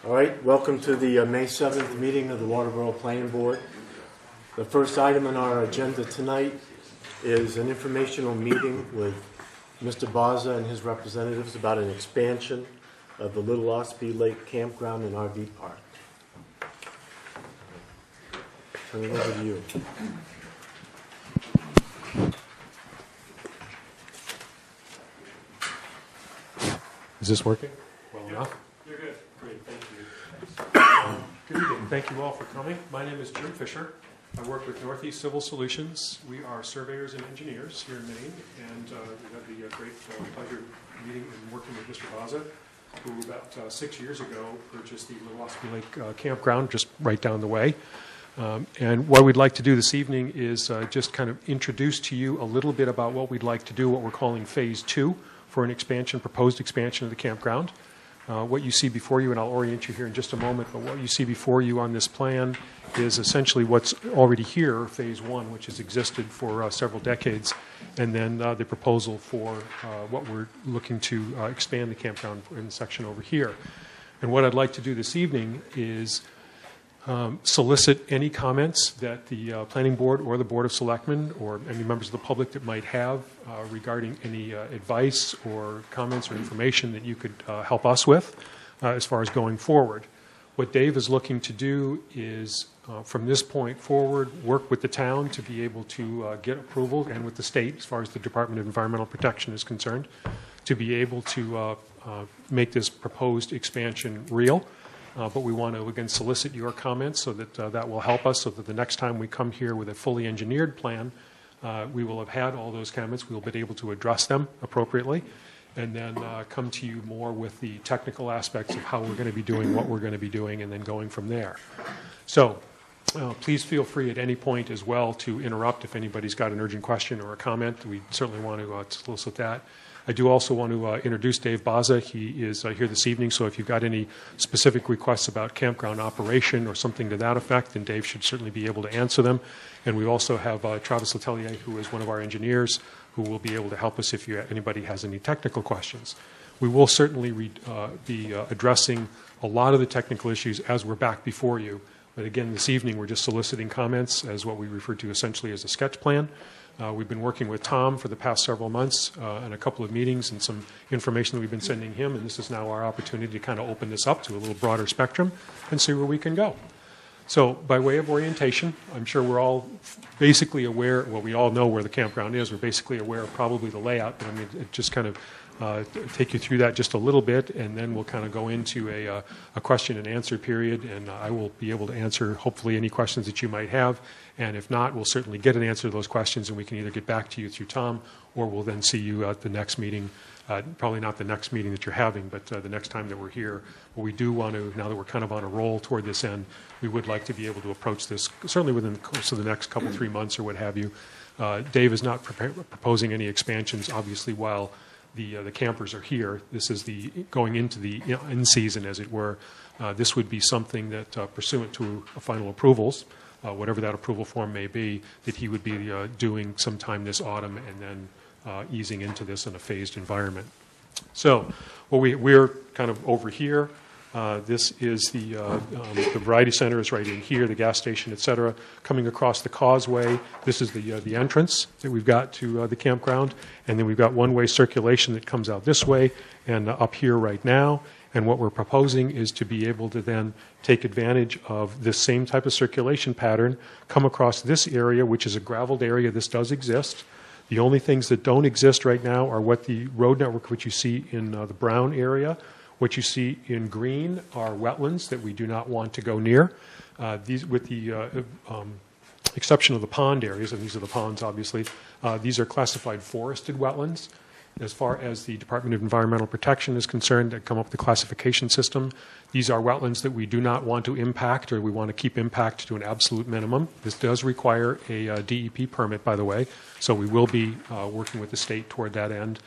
All right, welcome to the May 7th meeting of the Waterboro Planning Board. The first item on our agenda tonight is an informational meeting with Mr. Baza and his representatives about an expansion of the Little Ossipee Lake Campground and RV Park. Turn it over to you. Is this working well enough? You're good. Great, thank you. Good evening. Thank you all for coming. My name is Jim Fisher. I work with Northeast Civil Solutions. We are surveyors and engineers here in Maine, and we had the great pleasure meeting and working with Mr. Baza, who about 6 years ago purchased the Little Ossipee Lake Campground just right down the way. And what we'd like to do this evening is just kind of introduce to you a little bit about what we'd like to do, what we're calling Phase 2 for an expansion, proposed expansion of the campground. What you see before you, and I'll orient you here in just a moment, but what you see before you on this plan is essentially what's already here, Phase 1, which has existed for several decades, and then the proposal for what we're looking to expand the campground in the section over here. And what I'd like to do this evening is solicit any comments that the Planning Board or the Board of Selectmen or any members of the public that might have regarding any advice or comments or information that you could help us with as far as going forward. What Dave is looking to do is, from this point forward, work with the town to be able to get approval, and with the state, as far as the Department of Environmental Protection is concerned, to be able to make this proposed expansion real. But we want to, again, solicit your comments so that that will help us, so that the next time we come here with a fully engineered plan, we will have had all those comments. We will be able to address them appropriately, and then come to you more with the technical aspects of how we're going to be doing what we're going to be doing, and then going from there. So please feel free at any point as well to interrupt if anybody's got an urgent question or a comment. We certainly want to solicit that. I do also want to introduce Dave Baza. He is here this evening, so if you've got any specific requests about campground operation or something to that effect, then Dave should certainly be able to answer them. And we also have Travis Letelier, who is one of our engineers, who will be able to help us if anybody has any technical questions. We will certainly be addressing a lot of the technical issues as we're back before you. But again, this evening we're just soliciting comments as what we refer to essentially as a sketch plan. We've been working with Tom for the past several months on a couple of meetings and some information that we've been sending him, and this is now our opportunity to kind of open this up to a little broader spectrum and see where we can go. So by way of orientation, I'm sure we're all basically aware, well, we all know where the campground is. We're basically aware of probably the layout, but I mean, it just kind of take you through that just a little bit, and then we'll kind of go into a question and answer period, and I will be able to answer hopefully any questions that you might have, and if not, we'll certainly get an answer to those questions, and we can either get back to you through Tom, or we'll then see you at the next meeting, probably not the next meeting that you're having, but the next time that we're here. But we do want to, now that we're kind of on a roll toward this end, we would like to be able to approach this certainly within the course of the next couple, 3 months or what have you. Dave is not proposing any expansions, obviously, while the campers are here. This is the going into the in season, as it were. This would be something that, pursuant to final approvals, whatever that approval form may be, that he would be doing sometime this autumn, and then easing into this in a phased environment. So, well, we're kind of over here. This is the variety center is right in here, the gas station, et cetera. Coming across the causeway, this is the entrance that we've got to the campground. And then we've got one-way circulation that comes out this way and up here right now. And what we're proposing is to be able to then take advantage of this same type of circulation pattern, come across this area, which is a graveled area. This does exist. The only things that don't exist right now are what the road network, which you see in the brown area. What you see in green are wetlands that we do not want to go near. These, with the exception of the pond areas, and these are the ponds, obviously, these are classified forested wetlands. As far as the Department of Environmental Protection is concerned, they come up with the classification system. These are wetlands that we do not want to impact, or we want to keep impact to an absolute minimum. This does require a DEP permit, by the way, so we will be working with the state toward that end.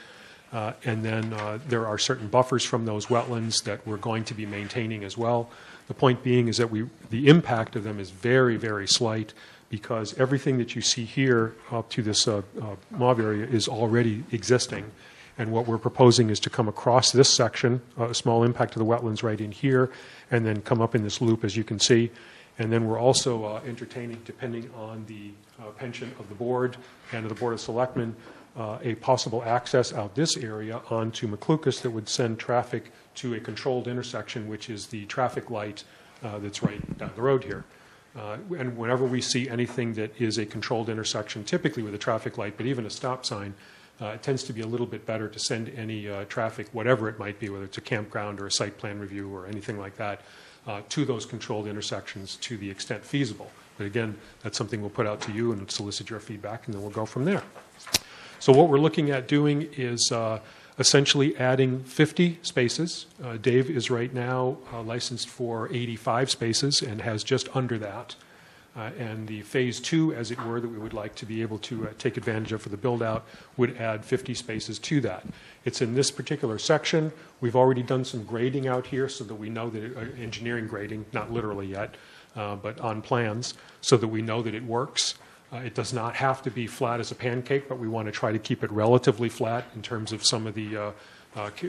And then there are certain buffers from those wetlands that we're going to be maintaining as well. The point being is that the impact of them is very, very slight, because everything that you see here up to this mauve area is already existing. And what we're proposing is to come across this section, a small impact to the wetlands right in here, and then come up in this loop, as you can see. And then we're also entertaining, depending on the penchant of the board and of the Board of Selectmen, a possible access out this area onto McLucas that would send traffic to a controlled intersection, which is the traffic light that's right down the road here. And whenever we see anything that is a controlled intersection, typically with a traffic light, but even a stop sign, it tends to be a little bit better to send any traffic, whatever it might be, whether it's a campground or a site plan review or anything like that, to those controlled intersections to the extent feasible. But again, that's something we'll put out to you and solicit your feedback, and then we'll go from there. So what we're looking at doing is essentially adding 50 spaces. Dave is right now licensed for 85 spaces and has just under that. And the phase 2, as it were, that we would like to be able to take advantage of for the build-out would add 50 spaces to that. It's in this particular section. We've already done some grading out here so that we know that engineering grading, not literally yet, but on plans, so that we know that it works. It does not have to be flat as a pancake, but we want to try to keep it relatively flat in terms of some of the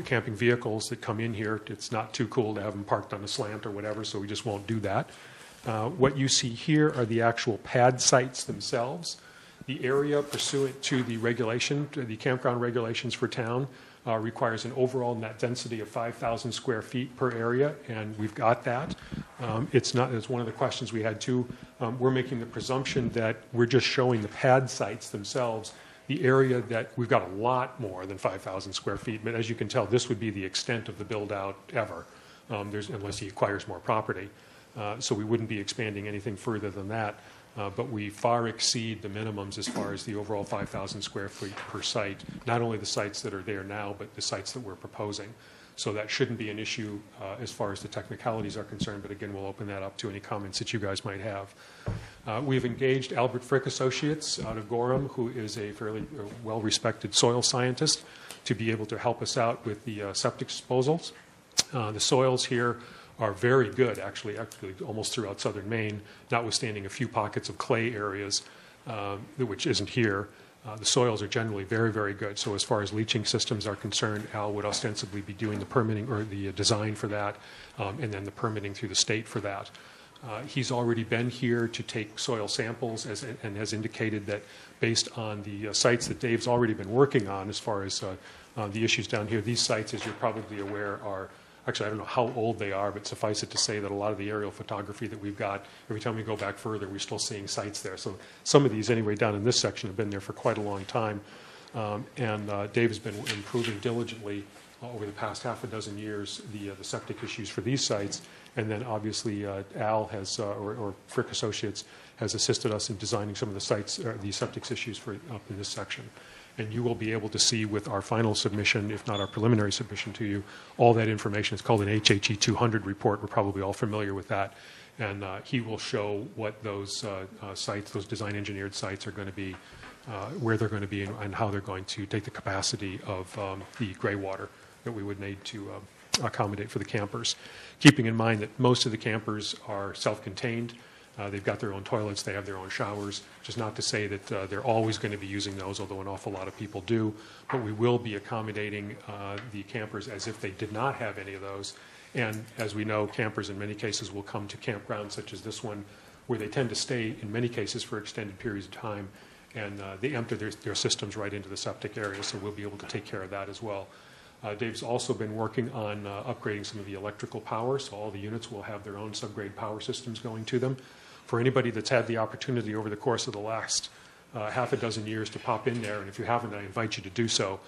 camping vehicles that come in here. It's not too cool to have them parked on a slant or whatever, so we just won't do that. What you see here are the actual pad sites themselves. The area pursuant to the regulation, the campground regulations for town, requires an overall net density of 5,000 square feet per area, and we've got that. It's one of the questions we had too. We're making the presumption that we're just showing the pad sites themselves. The area that we've got a lot more than 5,000 square feet, but as you can tell, this would be the extent of the build out ever, unless he acquires more property. So we wouldn't be expanding anything further than that. But we far exceed the minimums as far as the overall 5,000 square feet per site, not only the sites that are there now, but the sites that we're proposing. So that shouldn't be an issue as far as the technicalities are concerned, but again, we'll open that up to any comments that you guys might have. We've engaged Albert Frick Associates out of Gorham, who is a fairly well-respected soil scientist, to be able to help us out with the septic disposals. The soils here are very good, actually almost throughout southern Maine, notwithstanding a few pockets of clay areas, which isn't here. The soils are generally very, very good. So as far as leaching systems are concerned, Al would ostensibly be doing the permitting or the design for that, and then the permitting through the state for that. He's already been here to take soil samples and has indicated that based on the sites that Dave's already been working on as far as the issues down here, these sites, as you're probably aware, are actually, I don't know how old they are, but suffice it to say that a lot of the aerial photography that we've got, every time we go back further, we're still seeing sites there. So some of these, anyway, down in this section have been there for quite a long time. And Dave has been improving diligently over the past half a dozen years the septic issues for these sites. And then obviously Al has, or Frick Associates, has assisted us in designing some of the sites, the septic issues for up in this section. And you will be able to see with our final submission, if not our preliminary submission to you, all that information. It's called an HHE 200 report. We're probably all familiar with that. And he will show what those sites, those design engineered sites are going to be, where they're going to be, and how they're going to take the capacity of the gray water that we would need to accommodate for the campers. Keeping in mind that most of the campers are self-contained. They've got their own toilets, they have their own showers, which is not to say that they're always going to be using those, although an awful lot of people do. But we will be accommodating the campers as if they did not have any of those. And as we know, campers in many cases will come to campgrounds such as this one, where they tend to stay in many cases for extended periods of time, and they empty their systems right into the septic area, so we'll be able to take care of that as well. Dave's also been working on upgrading some of the electrical power, so all the units will have their own subgrade power systems going to them. For anybody that's had the opportunity over the course of the last half a dozen years to pop in there, and if you haven't, I invite you to do so.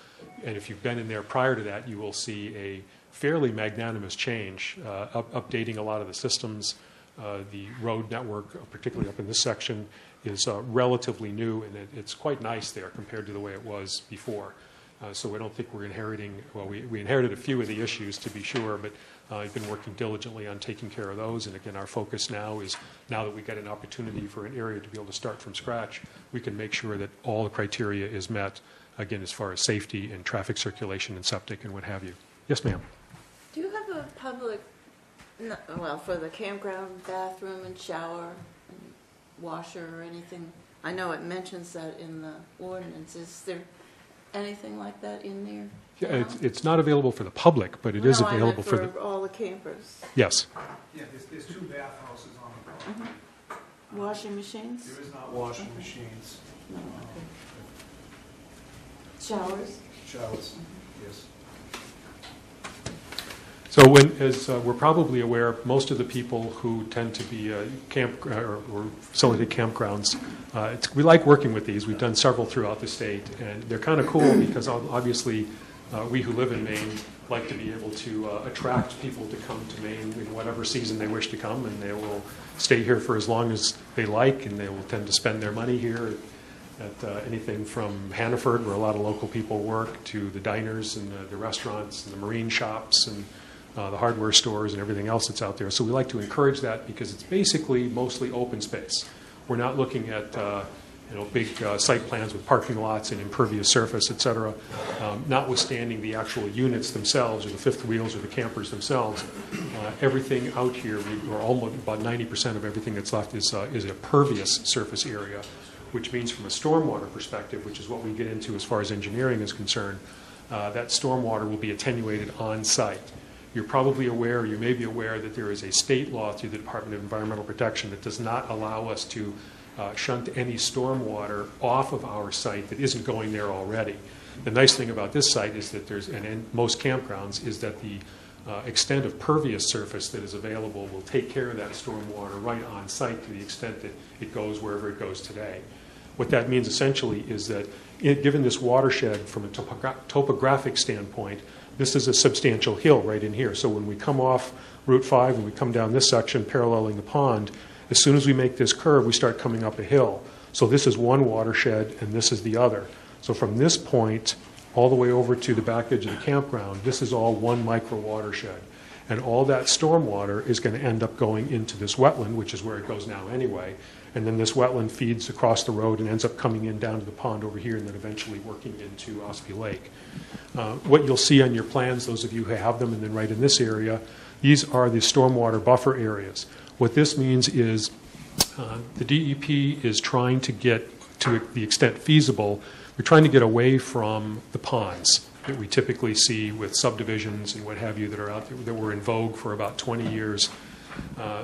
And if you've been in there prior to that, you will see a fairly magnanimous change, updating a lot of the systems. The road network, particularly up in this section, is relatively new, and it's quite nice there compared to the way it was before. So I don't think we're inheriting, well, we inherited a few of the issues to be sure, but I've been working diligently on taking care of those. And again, our focus now is, now that we get an opportunity for an area to be able to start from scratch, we can make sure that all the criteria is met, again, as far as safety and traffic circulation and septic and what have you. Yes, ma'am. Do you have a public, well, for the campground, bathroom and shower and washer or anything? I know it mentions that in the ordinance. Is there anything like that in there? Yeah, it's not available for the public, but it is No, I meant available for the, all the campers. yes. Yeah, there's 2 bathhouses on the property. Washing machines? There is not washing machines, No. Showers? showers, yes. So as we're probably aware, most of the people who tend to be or facilitate campgrounds, we like working with these. We've done several throughout the state, and they're kind of cool because obviously we who live in Maine like to be able to attract people to come to Maine in whatever season they wish to come, and they will stay here for as long as they like, and they will tend to spend their money here at anything from Hannaford, where a lot of local people work, to the diners and the restaurants and the marine shops and the hardware stores and everything else that's out there. So we like to encourage that because it's basically mostly open space. We're not looking at big site plans with parking lots and impervious surface, et cetera. Notwithstanding the actual units themselves, or the fifth wheels, or the campers themselves, everything out here, or almost about 90% of everything that's left is a pervious surface area, which means from a stormwater perspective, which is what we get into as far as engineering is concerned, that stormwater will be attenuated on site. You're probably aware, or you may be aware, that there is a state law through the Department of Environmental Protection that does not allow us to shunt any stormwater off of our site that isn't going there already. The nice thing about this site is that and in most campgrounds, is that the extent of pervious surface that is available will take care of that stormwater right on site to the extent that it goes wherever it goes today. What that means essentially is that given this watershed from a topographic standpoint, this is a substantial hill right in here. So when we come off Route 5 and we come down this section paralleling the pond, as soon as we make this curve, we start coming up a hill. So this is one watershed and this is the other. So from this point all the way over to the back edge of the campground, this is all one micro watershed. And all that stormwater is going to end up going into this wetland, which is where it goes now anyway. And then this wetland feeds across the road and ends up coming in down to the pond over here and then eventually working into Ossipee Lake. What you'll see on your plans, those of you who have them, and then right in this area, these are the stormwater buffer areas. What this means is the DEP is trying to get, to the extent feasible, we're trying to get away from the ponds that we typically see with subdivisions and what have you that are out there, that were in vogue for about 20 years.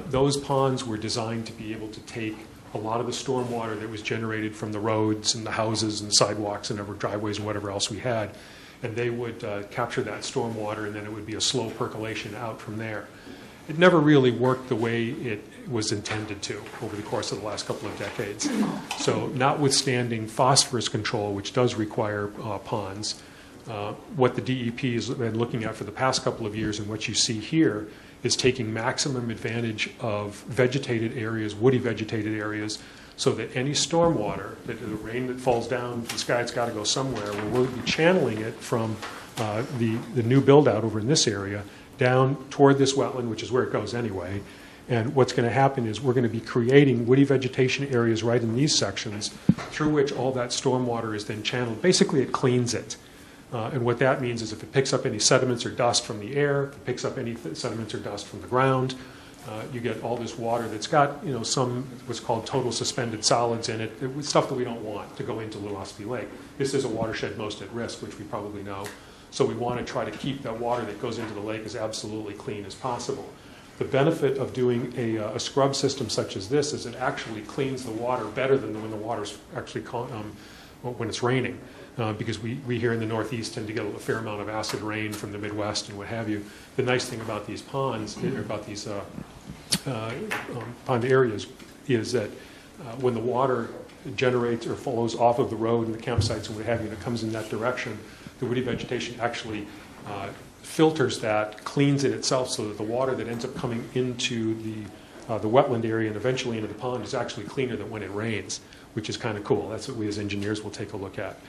Those ponds were designed to be able to take a lot of the stormwater that was generated from the roads and the houses and sidewalks and driveways and whatever else we had, and they would capture that stormwater, and then it would be a slow percolation out from there. It never really worked the way it was intended to over the course of the last couple of decades. So notwithstanding phosphorus control, which does require ponds, what the DEP has been looking at for the past couple of years, and what you see here, is taking maximum advantage of vegetated areas, woody vegetated areas, so that any stormwater, the rain that falls down from the sky, it's got to go somewhere. We'll be channeling it from the new build out over in this area down toward this wetland, which is where it goes anyway. And what's going to happen is we're going to be creating woody vegetation areas right in these sections through which all that stormwater is then channeled. Basically, it cleans it. And what that means is if it picks up any sediments or dust from the air, if it picks up any sediments or dust from the ground, you get all this water that's got some what's called total suspended solids in it, stuff that we don't want to go into Little Ossipee Lake. This is a watershed most at risk, which we probably know. So we want to try to keep that water that goes into the lake as absolutely clean as possible. The benefit of doing a scrub system such as this is it actually cleans the water better than when the water's actually when it's raining. Because we here in the Northeast tend to get a fair amount of acid rain from the Midwest and what have you. The nice thing about these ponds, or about these pond areas, is that when the water generates or flows off of the road and the campsites and what have you, and it comes in that direction, the woody vegetation actually filters that, cleans it itself, so that the water that ends up coming into the wetland area and eventually into the pond is actually cleaner than when it rains, which is kind of cool. That's what we as engineers will take a look at.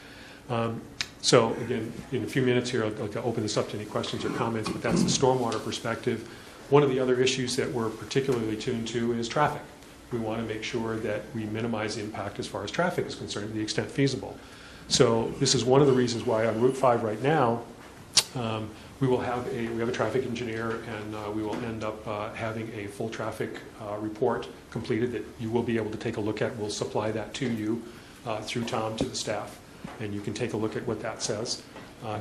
So again, in a few minutes here, I'd like to open this up to any questions or comments, but that's the stormwater perspective. One of the other issues that we're particularly tuned to is traffic. We want to make sure that we minimize the impact as far as traffic is concerned to the extent feasible. So this is one of the reasons why on Route 5 right now, we have a traffic engineer, and we will end up having a full traffic report completed that you will be able to take a look at. We'll supply that to you through Tom to the staff. and you can take a look at what that says.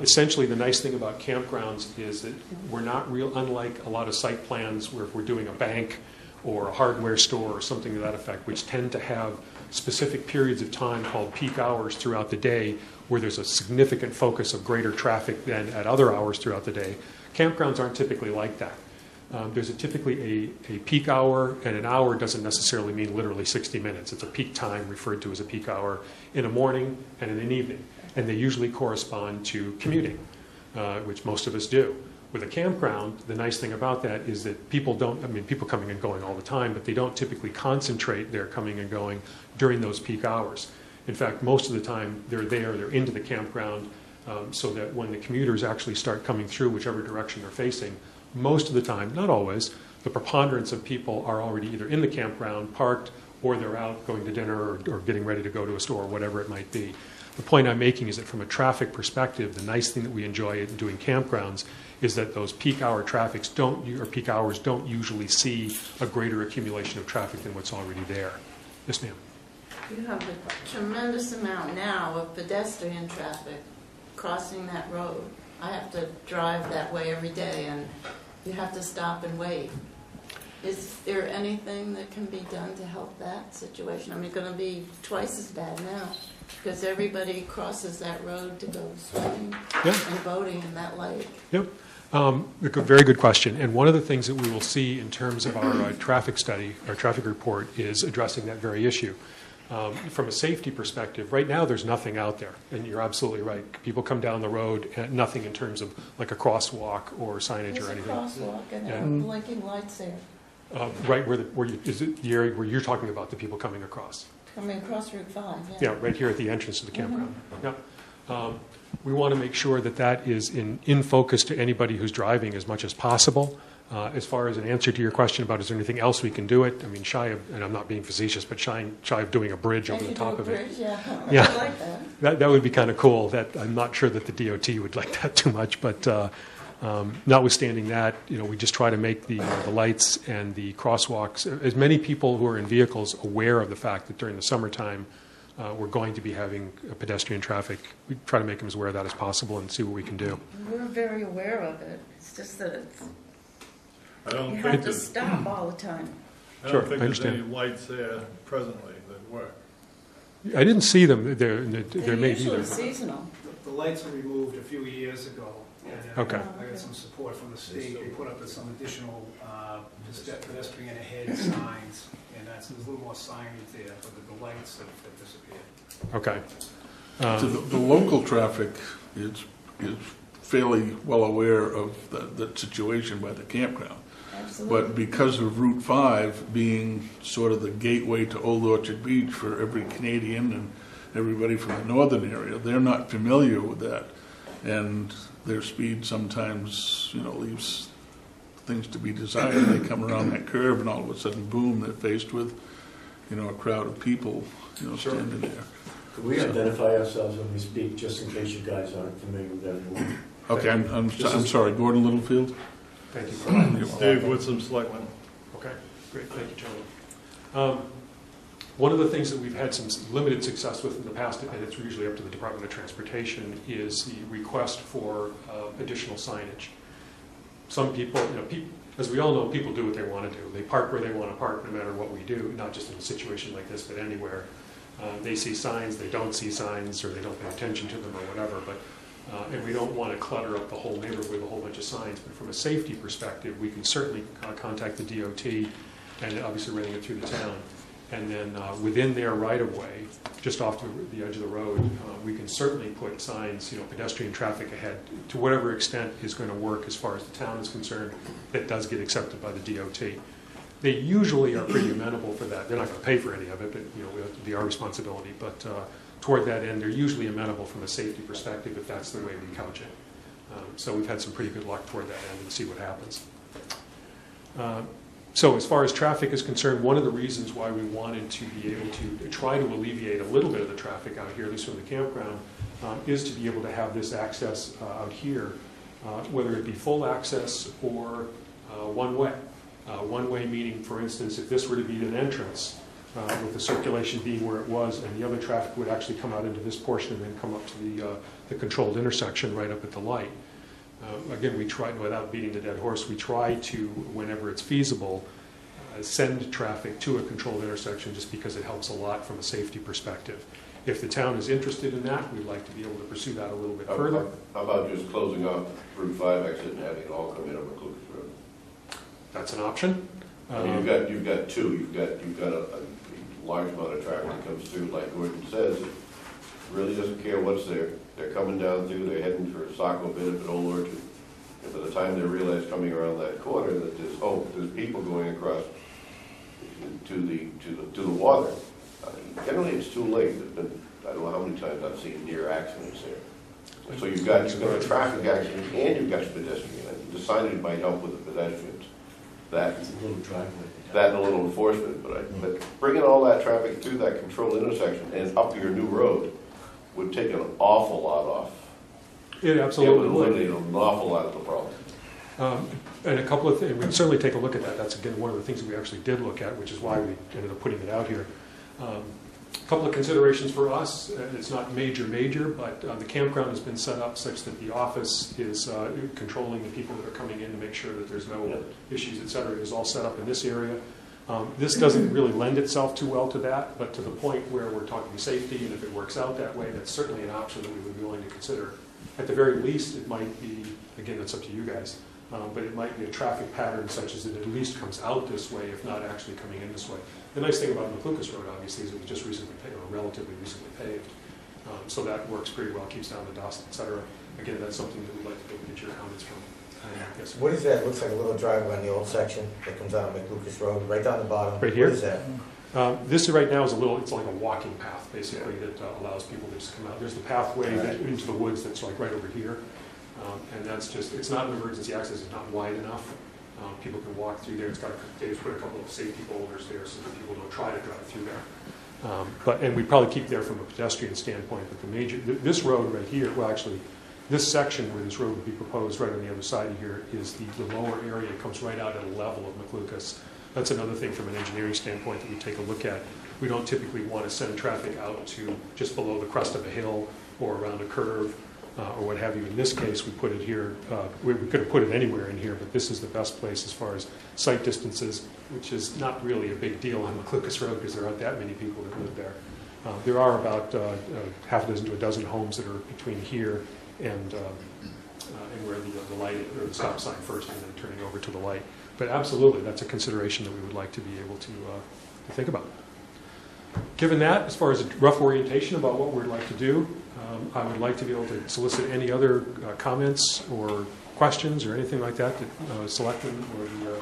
Essentially, the nice thing about campgrounds is that we're not unlike a lot of site plans where if we're doing a bank or a hardware store or something to that effect, which tend to have specific periods of time called peak hours throughout the day where there's a significant focus of greater traffic than at other hours throughout the day. Campgrounds aren't typically like that. There's typically a peak hour, and an hour doesn't necessarily mean literally 60 minutes. It's a peak time referred to as a peak hour in a morning and in an evening. And they usually correspond to commuting, which most of us do. With a campground, the nice thing about that is that people coming and going all the time, but they don't typically concentrate their coming and going during those peak hours. In fact, most of the time they're into the campground so that when the commuters actually start coming through whichever direction they're facing, most of the time, not always, the preponderance of people are already either in the campground, parked, or they're out going to dinner or getting ready to go to a store, whatever it might be. The point I'm making is that from a traffic perspective, the nice thing that we enjoy in doing campgrounds is that those peak hour peak hours don't usually see a greater accumulation of traffic than what's already there. Yes, ma'am. You have a tremendous amount now of pedestrian traffic crossing that road. I have to drive that way every day, and you have to stop and wait. Is there anything that can be done to help that situation? I mean, it's going to be twice as bad now because everybody crosses that road to go swimming and boating in that lake. Yep. Very good question. And one of the things that we will see in terms of our traffic study, our traffic report, is addressing that very issue. From a safety perspective, right now there's nothing out there, and you're absolutely right. People come down the road, and nothing in terms of like a crosswalk or signage or anything. There's a crosswalk and there are blinking lights there. Right is it the area where you're talking about the people coming across? Coming across Route 5, yeah. Yeah, right here at the entrance to the campground. Yeah. We want to make sure that that is in focus to anybody who's driving as much as possible. As far as an answer to your question about is there anything else we can do it, I mean, shy of, and I'm not being facetious, but shy of doing a bridge over the top of it. Yeah, Yeah. I like that. That would be kind of cool. That I'm not sure that the DOT would like that too much, but notwithstanding that, we just try to make the lights and the crosswalks, as many people who are in vehicles aware of the fact that during the summertime we're going to be having pedestrian traffic. We try to make them as aware of that as possible and see what we can do. We're very aware of it. It's just that I you have to stop all the time. don't Sure, think I there's any understand. lights there presently that work. I didn't see them. There They're may be usually there. seasonal. The lights were removed a few years ago. And Okay. I got some support from the state. They put up some additional pedestrian ahead signs, and there's a little more signage there, but the lights have disappeared. Okay. So the local traffic is fairly well aware of that situation by the campground. Absolutely. But because of Route 5 being sort of the gateway to Old Orchard Beach for every Canadian and everybody from the northern area, they're not familiar with that. And their speed sometimes, leaves things to be desired. They come around that curve and all of a sudden, boom, they're faced with, a crowd of people, standing there. Could we identify ourselves when we speak, just in case you guys aren't familiar with everyone? Okay, I'm sorry, Gordon Littlefield? Thank you for that. Dave Woodson, Selectman. Okay, great. Thank you, gentlemen. One of the things that we've had some limited success with in the past, and it's usually up to the Department of Transportation, is the request for additional signage. Some people, as we all know, people do what they want to do. They park where they want to park no matter what we do, not just in a situation like this, but anywhere. They see signs, they don't see signs, or they don't pay attention to them or whatever. But and we don't want to clutter up the whole neighborhood with a whole bunch of signs. But from a safety perspective, we can certainly contact the DOT and obviously running it through the town. And then within their right-of-way, just off to the edge of the road, we can certainly put signs, pedestrian traffic ahead, to whatever extent is going to work as far as the town is concerned, that does get accepted by the DOT. They usually are pretty amenable for that. They're not going to pay for any of it, but we have to be our responsibility. But toward that end, they're usually amenable from a safety perspective if that's the way we couch it. So we've had some pretty good luck toward that end and see what happens. So as far as traffic is concerned, one of the reasons why we wanted to be able to try to alleviate a little bit of the traffic out here, at least from the campground, is to be able to have this access out here, whether it be full access or one-way. One-way meaning, for instance, if this were to be an entrance, with the circulation being where it was, and the other traffic would actually come out into this portion and then come up to the controlled intersection right up at the light. Again, we try, without beating the dead horse, we try to, whenever it's feasible, send traffic to a controlled intersection just because it helps a lot from a safety perspective. If the town is interested in that, we'd like to be able to pursue that a little bit further. How about just closing off Route 5 exit and having it all come in over Lucas Road? That's an option. I mean, you've got two. You've got a large amount of traffic that comes through, like Gordon says. It really doesn't care what's there. They're coming down through. They're heading for Saco Bit at Old Orchard. And by the time they realize coming around that corner that there's people going across to the water. Generally, it's too late. I don't know how many times I've seen near accidents there. So you've got a traffic accident and you've got pedestrian. The signage might help with the pedestrians. That's a little driveway. That and a little enforcement, but bringing all that traffic through that controlled intersection and up your new road would take an awful lot off. It absolutely would would. eliminate an awful lot of the problem. And a couple of things, we can certainly take a look at that. That's, again, one of the things that we actually did look at, which is why we ended up putting it out here. A couple of considerations for us. It's not major, but the campground has been set up such that the office is controlling the people that are coming in to make sure that there's no issues, et cetera. It is all set up in this area. This doesn't really lend itself too well to that, but to the point where we're talking safety, and if it works out that way, that's certainly an option that we would be willing to consider. At the very least, it might be, again, that's up to you guys, but it might be a traffic pattern such as it at least comes out this way, if not actually coming in this way. The nice thing about McLucas Road, obviously, is it was just recently paved, or relatively recently paved. So that works pretty well, keeps down the dust, et cetera. Again, that's something that we'd like to get your comments from. Yes, What is that? Looks like a little driveway on the old section that comes out of McLucas Road, right down the bottom. Right here? What is that? This right now is it's like a walking path, basically, that allows people to just come out. There's the pathway into the woods that's like right over here. And that's just, it's not an emergency access, it's not wide enough. People can walk through there. They've put a couple of safety boulders there so that people don't try to drive through there. And we probably keep there from a pedestrian standpoint, but this road right here, well, actually, this section where this road would be proposed right on the other side of here is the lower area. It comes right out at a level of McLucas. That's another thing from an engineering standpoint that we take a look at. We don't typically want to send traffic out to just below the crest of a hill or around a curve or what have you. In this case, we put it here. We could have put it anywhere in here, but this is the best place as far as sight distances, which is not really a big deal on McLucas Road because there aren't that many people that live there. There are about half a dozen to a dozen homes that are between here and where the light or the stop sign first, and then turning over to the light. But absolutely, that's a consideration that we would like to be able to think about. Given that, as far as a rough orientation about what we'd like to do, I would like to be able to solicit any other comments or questions or anything like that that selectmen or the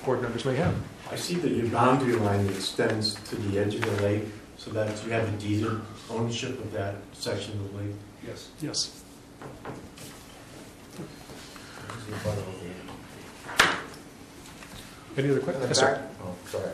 board members may have. I see that your boundary line extends to the edge of the lake, so that you have a deeded ownership of that section of the lake. Yes. Yes. Any other In questions? the Yes, sir. back? Oh, sorry.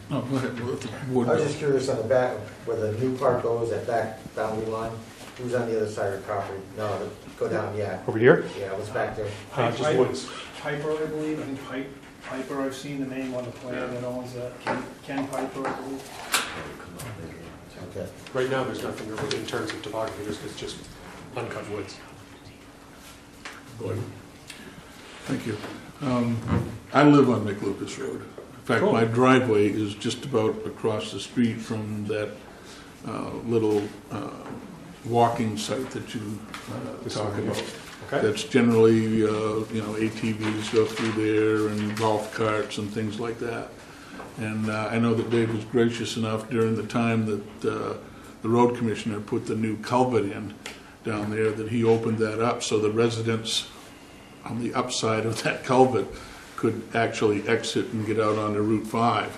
No, go ahead. We'll let the I board was go. just curious on the back, where the new part goes, that back boundary line, who's on the other side of the property? No, go down, yeah. Over here? Yeah, what's back there? Just woods. Piper, I believe. I think Piper, I've seen the name on the plan that owns that. Ken Piper, I believe. Okay. Right now, there's nothing really in terms of topography. It's just uncut woods. Gordon? Thank you. I live on McLucas Road. In fact, Cool. my driveway is just about across the street from that little walking site that you talk about. Okay. That's generally, ATVs go through there and golf carts and things like that. And I know that Dave was gracious enough during the time that the road commissioner put the new culvert in down there, that he opened that up so the residents on the upside of that culvert could actually exit and get out onto Route 5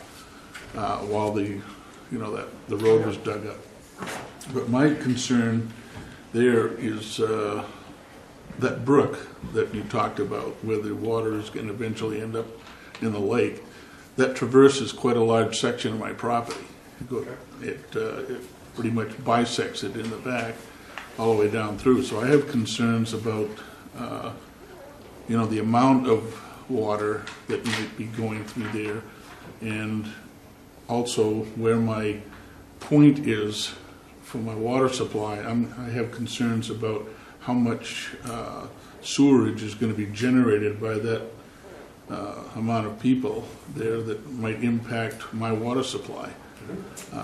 while the road was dug up. But my concern there is that brook that you talked about, where the water is going to eventually end up in the lake, that traverses quite a large section of my property. It pretty much bisects it in the back all the way down through. So I have concerns about the amount of water that might be going through there, and also where my point is for my water supply, I have concerns about how much sewerage is going to be generated by that amount of people there that might impact my water supply.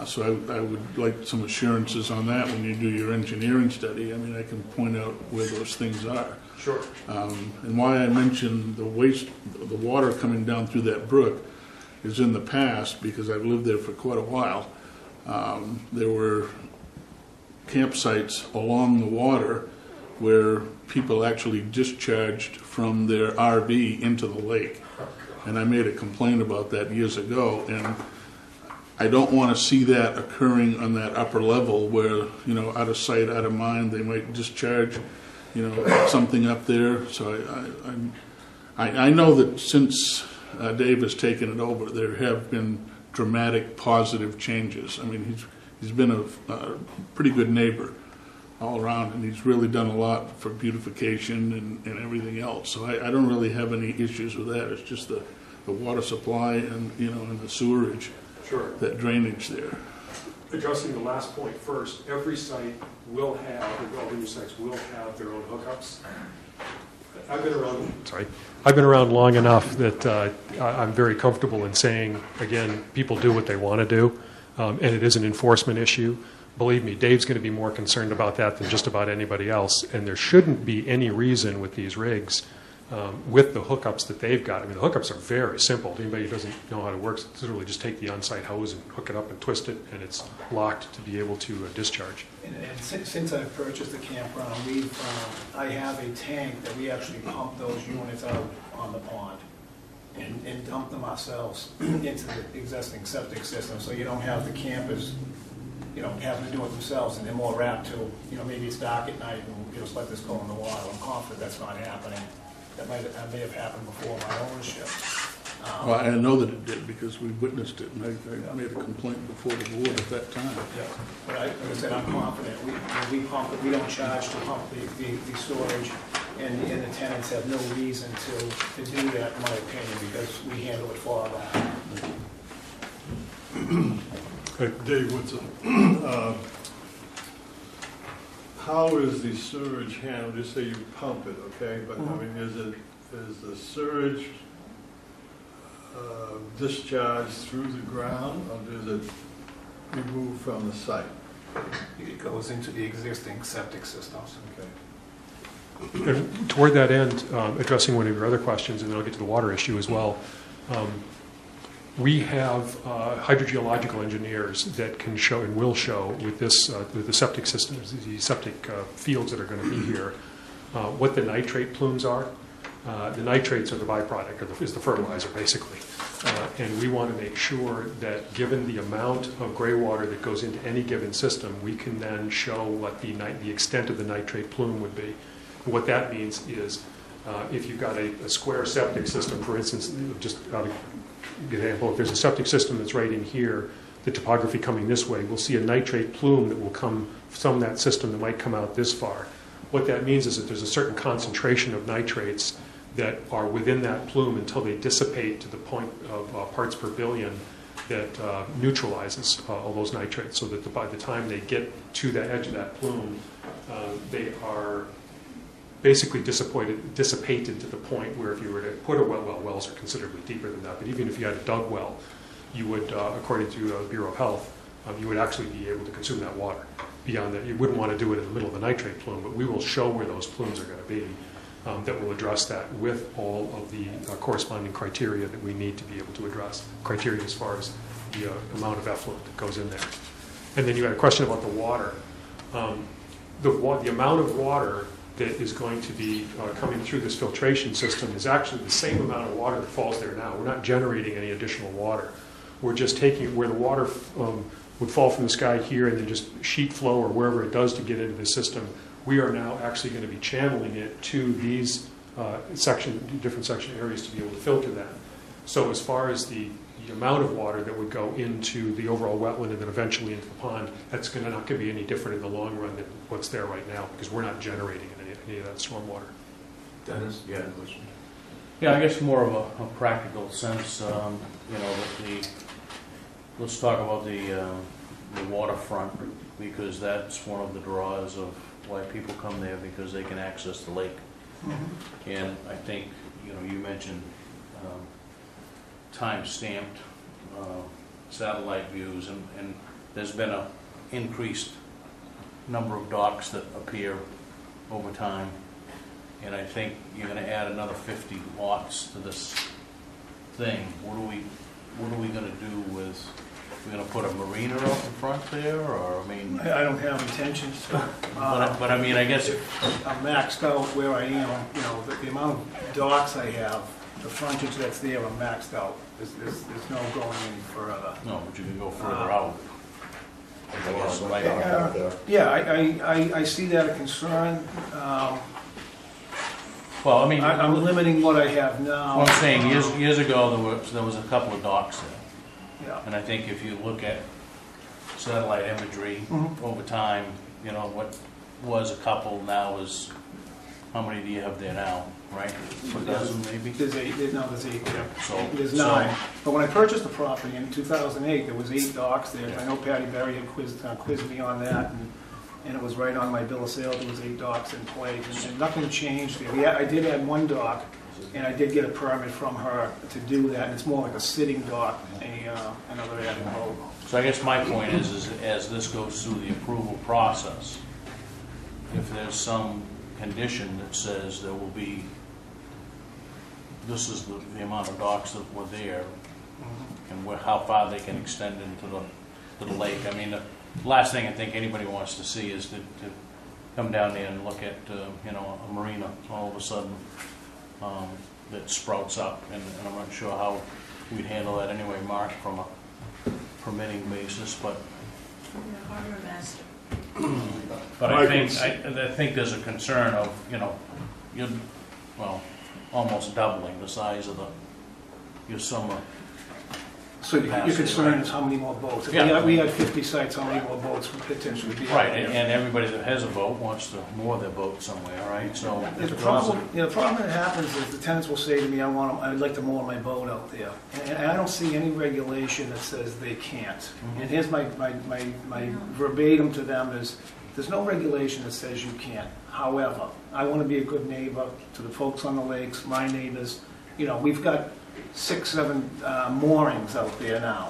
So I would like some assurances on that when you do your engineering study. I mean, I can point out where those things are. Sure. And why I mentioned the water coming down through that brook is in the past, because I've lived there for quite a while. There were campsites along the water where people actually discharged from their RV into the lake. And I made a complaint about that years ago, and I don't want to see that occurring on that upper level where, you know, out of sight, out of mind, they might discharge, you know, something up there. So I know that since Dave has taken it over, there have been dramatic positive changes. I mean, he's been a pretty good neighbor all around, and he's really done a lot for beautification and everything else. So I don't really have any issues with that. It's just the water supply and, you know, and the sewerage. Sure. That drainage there. Addressing the last point first, every site will have, all the new sites will have their own hookups. I've been around long enough that I'm very comfortable in saying, again, people do what they want to do, and it is an enforcement issue. Believe me, Dave's going to be more concerned about that than just about anybody else, and there shouldn't be any reason with these rigs, with the hookups that they've got. I mean, the hookups are very simple. Anybody who doesn't know how it works, it's literally just take the on-site hose and hook it up and twist it, and it's locked to be able to discharge. And since I've purchased the campground, I have a tank that we actually pump those units out on the pond and dump them ourselves into the existing septic system, so you don't have the campers, you know, having to do it themselves, and they're more apt to, you know, maybe it's dark at night and you just let this go in the water. I'm confident that's not happening. That may have happened before my ownership. Well, I know that it did because we witnessed it, and I made a complaint before the board at that time. Yeah. But like I said, I'm confident. We pump it. We don't charge to pump the storage, and the tenants have no reason to do that, in my opinion, because we handle it for them. Dave, what's up? How is the sewage handled? Just say you pump it, okay? But I mean, is the sewage discharged through the ground, or does it remove from the site? It goes into the existing septic systems. Okay. And toward that end, addressing one of your other questions, and then I'll get to the water issue as well. We have hydrogeological engineers that can show and will show with this with the septic systems, the septic fields that are going to be here, what the nitrate plumes are. The nitrates are the byproduct, or is the fertilizer basically. And we want to make sure that given the amount of gray water that goes into any given system, we can then show what the extent of the nitrate plume would be. And what that means is if you've got a square septic system, for instance, just out of example, if there's a septic system that's right in here, the topography coming this way, we'll see a nitrate plume that will come from that system that might come out this far. What that means is that there's a certain concentration of nitrates that are within that plume until they dissipate to the point of parts per billion that neutralizes all those nitrates, so that by the time they get to the edge of that plume, they are basically dissipated to the point where if you were to put a well, wells are considerably deeper than that, but even if you had a dug well, you would, according to the Bureau of Health, you would actually be able to consume that water. Beyond that, you wouldn't want to do it in the middle of the nitrate plume, but we will show where those plumes are going to be that will address that with all of the corresponding criteria that we need to be able to address. Criteria as far as the amount of effluent that goes in there. And then you had a question about the water. The amount of water that is going to be coming through this filtration system is actually the same amount of water that falls there now. We're not generating any additional water. We're just taking where the water would fall from the sky here and then just sheet flow or wherever it does to get into the system. We are now actually going to be channeling it to these different section areas to be able to filter that. So as far as the amount of water that would go into the overall wetland and then eventually into the pond, that's not going to be any different in the long run than what's there right now, because we're not generating any of that stormwater. Dennis, you had a question? Yeah, I guess more of a practical sense, you know, that let's talk about the waterfront, because that's one of the draws of why people come there, because they can access the lake. And I think, you know, you mentioned time-stamped satellite views, and there's been a increased number of docks that appear over time. And I think you're gonna add another 50 lots to this thing. What are we gonna do with, we're gonna put a marina up in front there, or, I mean? I don't have intentions to. But I mean, I guess, I'm maxed out where I am, you know, the amount of docks I have, the frontage that's there, I'm maxed out. There's no going any further. no, but you can go further out. I guess, right Yeah, I see that a concern. Well, I mean, I'm limiting what I have now. what I'm saying, years ago, there was a couple of docks there. Yeah. And I think if you look at satellite imagery over time, you know, what was a couple now is, how many do you have there now, right? A dozen maybe? There's 8, there's 8, yeah. So- There's so- 9. But when I purchased the property in 2008, there was 8 docks there. I know Patty Berry had quizzed me on that, and it was right on my bill of sale. There was 8 docks in place, and nothing changed there. Yeah, I did add 1 dock, and I did get a permit from her to do that, and it's more like a sitting dock, another added boat. So I guess my point is as this goes through the approval process, if there's some condition that says there will be, this is the amount of docks that were there, and how far they can extend into the lake. I mean, the last thing I think anybody wants to see is to come down there and look at, you know, a marina all of a sudden that sprouts up, and I'm not sure how we'd handle that anyway, Mark, from a permitting basis, but Harbor master. But I think there's a concern of, you know, almost doubling the size of your summer. So your concern is how many more boats? If Yeah. we had 50 sites, how many more boats would potentially be out Right, there? and everybody that has a boat wants to moor their boat somewhere, right? So The problem that happens is the tenants will say to me, I'd like to moor my boat out there. And I don't see any regulation that says they can't. And here's my verbatim to them is, there's no regulation that says you can't. However, I want to be a good neighbor to the folks on the lakes, my neighbors. You know, we've got 6, 7 moorings out there now.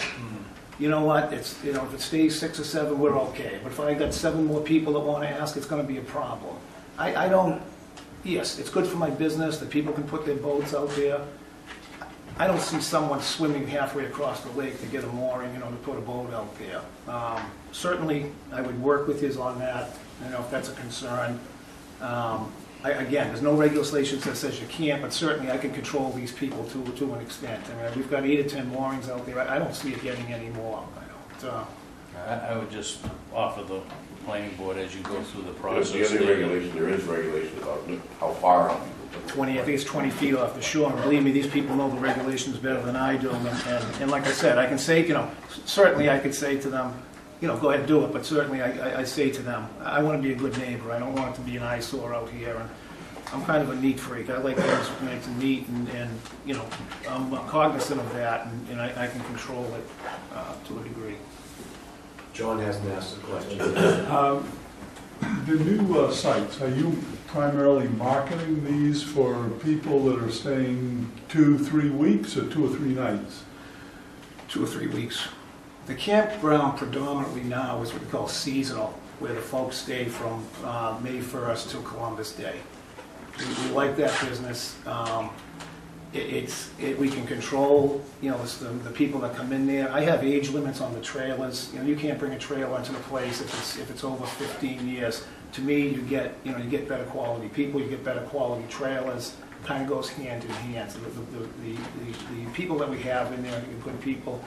You know what, if it stays 6 or 7, we're okay. But if I got 7 more people that want to ask, it's going to be a problem. Yes, it's good for my business that people can put their boats out there. I don't see someone swimming halfway across the lake to get a mooring, to put a boat out there. Certainly, I would work with you on that, if that's a concern. Again, there's no regulations that says you can't, but certainly I can control these people to an extent. I mean, we've got 8 or 10 moorings out there. I don't see it getting any more. I would just offer the planning board as you go through the process. The other regulation, there is regulation about how far out. 20, I think it's 20 feet off the shore. And believe me, these people know the regulations better than I do. And like I said, I can say, certainly I could say to them, go ahead and do it. But certainly I say to them, I want to be a good neighbor. I don't want it to be an eyesore out here. And I'm kind of a neat freak. I like things nice and neat, and I'm cognizant of that, and I can control it to a degree. John hasn't asked a question. The new sites, are you primarily marketing these for people that are staying 2-3 weeks or 2 or 3 nights? 2 or 3 weeks. The campground predominantly now is what we call seasonal, where the folks stay from May 1st till Columbus Day. We like that business. We can control, the people that come in there. I have age limits on the trailers. You can't bring a trailer into the place if it's over 15 years. To me, you get better quality people, you get better quality trailers. Kind of goes hand in hand. So the people that we have in there are good people.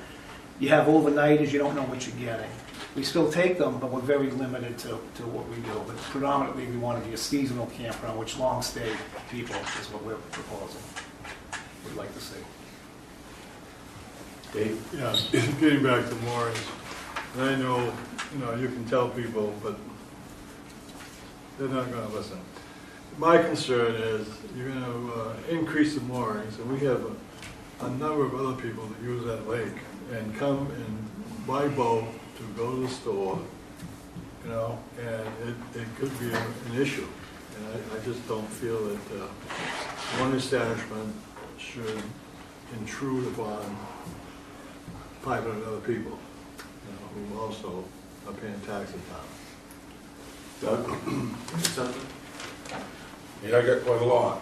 You have overnighters, you don't know what you're getting. We still take them, but we're very limited to what we do. But predominantly, we want to be a seasonal campground, which long stay people is what we're proposing. We'd like to see. Dave? Yeah, getting back to moorings, and I know, you can tell people, but they're not going to listen. My concern is you're going to increase the moorings, and we have a number of other people that use that lake and come and by boat to go to the store, you know, and it could be an issue. And I just don't feel that one establishment should intrude upon 500 other people, you know, who also are paying taxes on. Doug? Something? Yeah, I got quite a lot.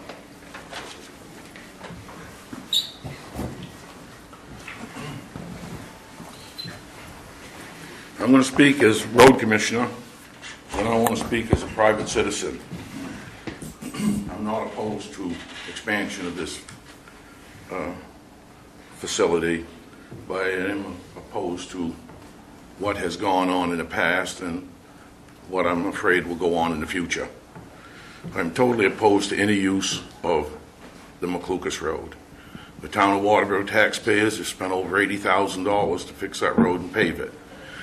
I'm going to speak as road commissioner, and I want to speak as a private citizen. I'm not opposed to expansion of this facility, but I am opposed to what has gone on in the past and what I'm afraid will go on in the future. I'm totally opposed to any use of the McLucas Road. The town of Waterboro taxpayers have spent over $80,000 to fix that road and pave it.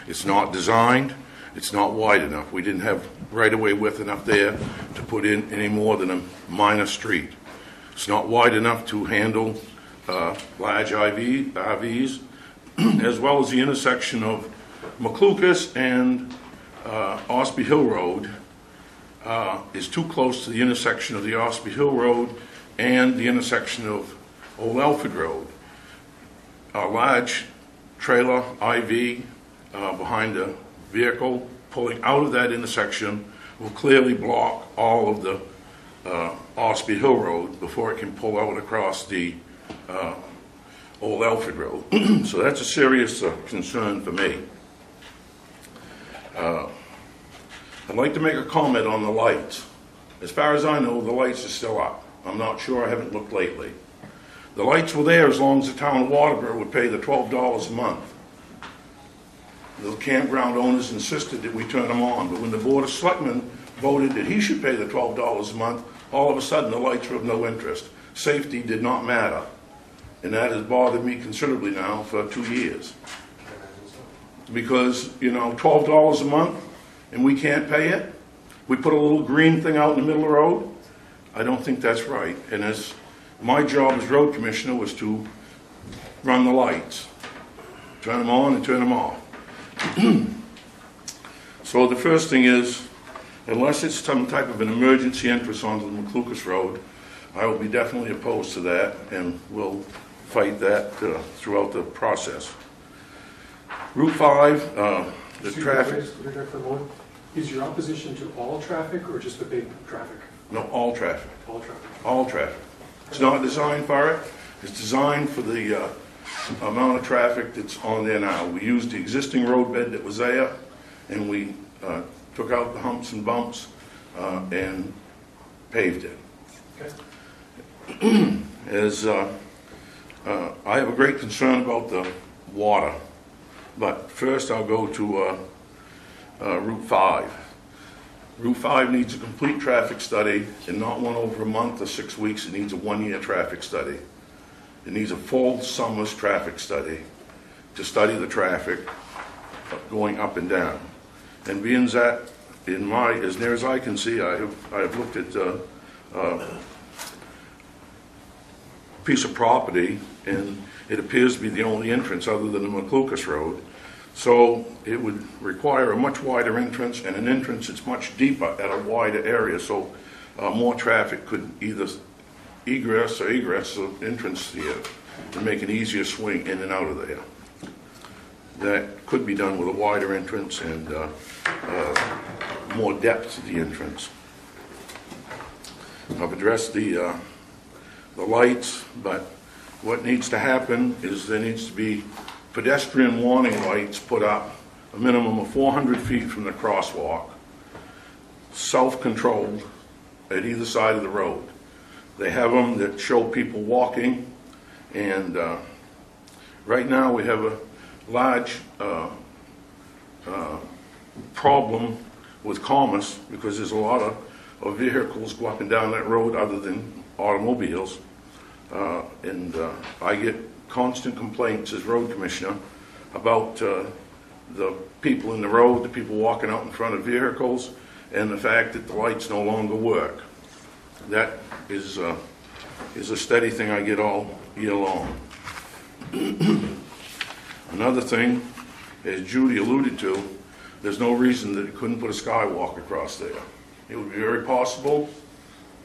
It's not designed, it's not wide enough. We didn't have right-of-way width enough there to put in any more than a minor street. It's not wide enough to handle large RVs, as well as the intersection of McLucas and Ossipee Hill Road is too close to the intersection of the Ossipee Hill Road and the intersection of Old Alfred Road. A large trailer IV behind a vehicle pulling out of that intersection will clearly block all of the Ossipee Hill Road before it can pull out across the Old Alfred Road. So that's a serious concern for me. I'd like to make a comment on the lights. As far as I know, the lights are still up. I'm not sure, I haven't looked lately. The lights were there as long as the town of Waterboro would pay the $12 a month. The campground owners insisted that we turn them on, but when the Board of Selectmen voted that he should pay the $12 a month, all of a sudden the lights were of no interest. Safety did not matter. And that has bothered me considerably now for 2 years. Because, you know, $12 a month and we can't pay it? We put a little green thing out in the middle of the road? I don't think that's right. And as my job as road commissioner was to run the lights. Turn them on and turn them off. So the first thing is, unless it's some type of an emergency entrance onto the McLucas Road, I will be definitely opposed to that, and we'll fight that throughout the process. Route 5, the traffic. Is your opposition to all traffic or just the big traffic? No, all traffic. All traffic. All traffic. It's not designed for it. It's designed for the amount of traffic that's on there now. We used the existing roadbed that was there, and we took out the humps and bumps and paved it. Okay. As I have a great concern about the water, but first I'll go to Route 5. Route 5 needs a complete traffic study, and not one over a month or 6 weeks. It needs a 1-year traffic study. It needs a full summer's traffic study to study the traffic going up and down. And being that, as near as I can see, I have looked at a piece of property, and it appears to be the only entrance other than the McLucas Road. So it would require a much wider entrance, and an entrance that's much deeper at a wider area, so more traffic could either egress or egress the entrance here to make an easier swing in and out of there. That could be done with a wider entrance and more depth to the entrance. I've addressed the lights, but what needs to happen is there needs to be pedestrian warning lights put up a minimum of 400 feet from the crosswalk, self-controlled at either side of the road. They have them that show people walking, and right now we have a large problem with commerce because there's a lot of vehicles go up and down that road other than automobiles, and I get constant complaints as road commissioner about the people in the road, the people walking out in front of vehicles, and the fact that the lights no longer work. That is a steady thing I get all year long. Another thing as Judy alluded to, there's no reason that it couldn't put a skywalk across there. It would be very possible,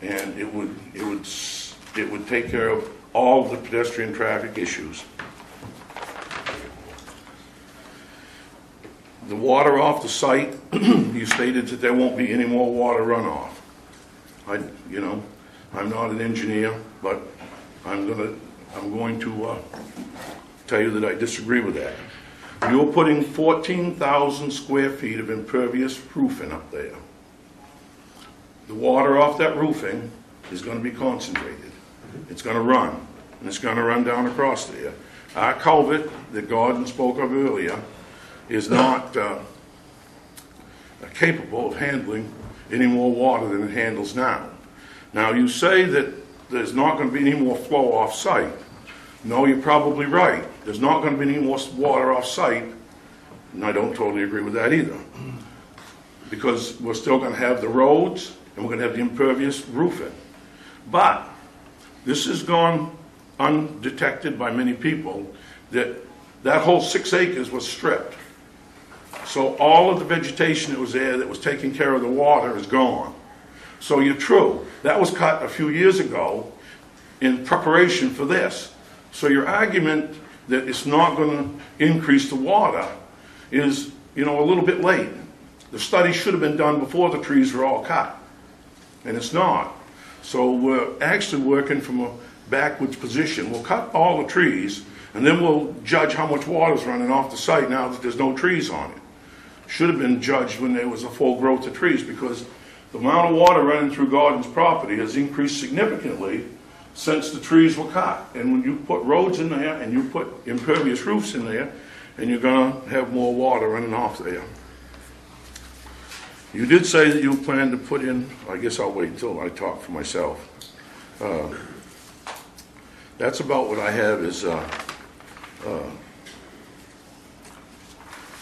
and it would take care of all the pedestrian traffic issues. The water off the site, you stated that there won't be any more water runoff. I'm not an engineer, but I'm going to tell you that I disagree with that. You're putting 14,000 square feet of impervious roofing up there. The water off that roofing is going to be concentrated. It's going to run, and it's going to run down across there. Our culvert that Gordon spoke of earlier is not capable of handling any more water than it handles now. Now, you say that there's not going to be any more flow off-site. No, you're probably right. There's not going to be any more water off-site, and I don't totally agree with that either. Because we're still going to have the roads, and we're going to have the impervious roofing. But this has gone undetected by many people, that whole 6 acres was stripped. So all of the vegetation that was there that was taking care of the water is gone. So you're true. That was cut a few years ago in preparation for this. So your argument that it's not going to increase the water is, a little bit late. The study should have been done before the trees were all cut, and it's not. So we're actually working from a backwards position. We'll cut all the trees, and then we'll judge how much water is running off the site now that there's no trees on it. Should have been judged when there was a full growth of trees, because the amount of water running through Gordon's property has increased significantly since the trees were cut. And when you put roads in there and you put impervious roofs in there, and you're going to have more water running off there. You did say that you plan to put in, I guess I'll wait until I talk for myself. That's about what I have is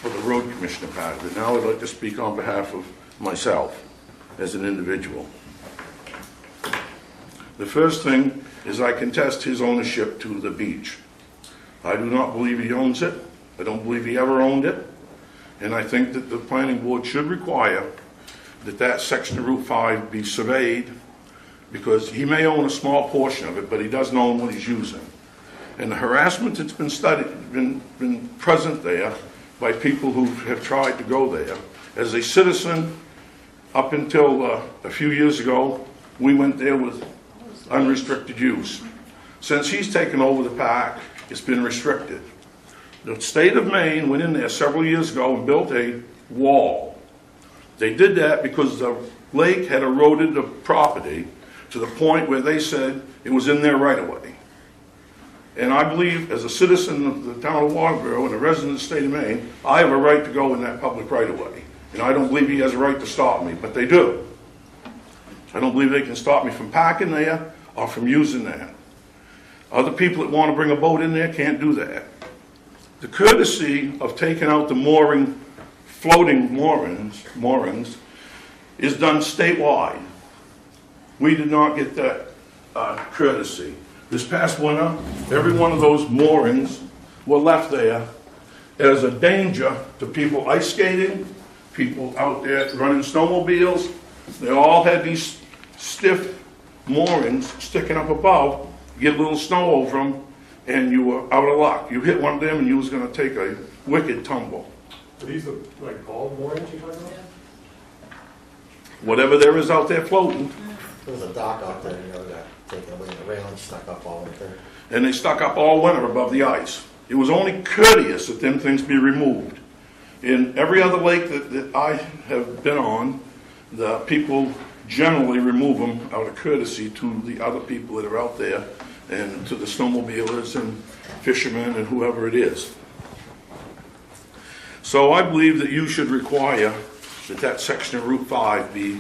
for the road commissioner part of it. Now I'd like to speak on behalf of myself as an individual. The first thing is I contest his ownership to the beach. I do not believe he owns it. I don't believe he ever owned it. And I think that the planning board should require that section of Route 5 be surveyed, because he may own a small portion of it, but he doesn't own what he's using. And the harassment that's been been present there by people who have tried to go there. As a citizen, up until a few years ago, we went there with unrestricted use. Since he's taken over the park, it's been restricted. The state of Maine went in there several years ago and built a wall. They did that because the lake had eroded the property to the point where they said it was in their right-of-way. And I believe, as a citizen of the town of Waterboro and a resident of the state of Maine, I have a right to go in that public right-of-way. And I don't believe he has a right to stop me, but they do. I don't believe they can stop me from parking there or from using that. Other people that want to bring a boat in there can't do that. The courtesy of taking out the floating moorings is done statewide. We did not get that courtesy. This past winter, every one of those moorings were left there as a danger to people ice skating, people out there running snowmobiles. They all had these stiff moorings sticking up above. You get a little snow over them, and you were out of luck. You hit one of them, and you was going to take a wicked tumble. Are these the ball moorings you're talking about? Whatever there is out there floating. There was a dock out there, got taken away, and the railing stuck up all winter. And they stuck up all winter above the ice. It was only courteous that them things be removed. In every other lake that I have been on, the people generally remove them out of courtesy to the other people that are out there, and to the snowmobilers and fishermen and whoever it is. So I believe that you should require that section of Route 5 be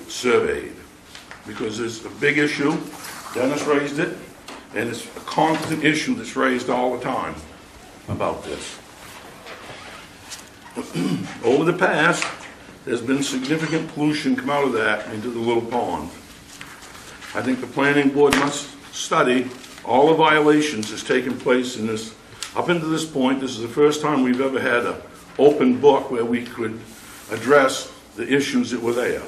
surveyed, because it's a big issue. Dennis raised it, and it's a constant issue that's raised all the time about this. Over the past, there's been significant pollution come out of that into the little pond. I think the planning board must study all the violations that's taken place in this. Up until this point, this is the first time we've ever had a open book where we could address the issues that were there.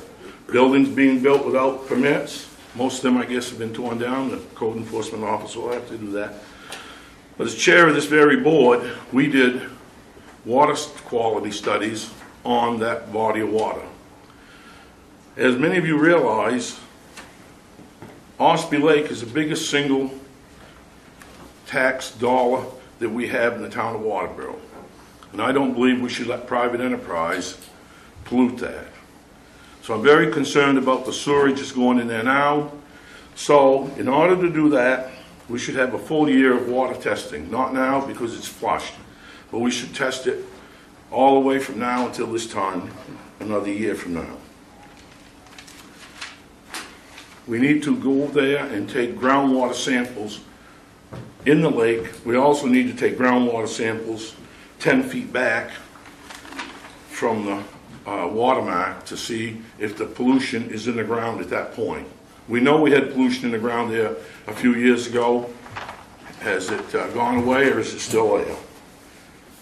Buildings being built without permits, most of them, I guess, have been torn down. The code enforcement officer will have to do that. But as chair of this very board, we did water quality studies on that body of water. As many of you realize, Ossipee Lake is the biggest single tax dollar that we have in the town of Waterboro. And I don't believe we should let private enterprise pollute that. So I'm very concerned about the sewerage that's going in there now. So in order to do that, we should have a full year of water testing. Not now because it's flushed, but we should test it all the way from now until this time, another year from now. We need to go there and take groundwater samples in the lake. We also need to take groundwater samples 10 feet back from the watermark to see if the pollution is in the ground at that point. We know we had pollution in the ground there a few years ago. Has it gone away or is it still there?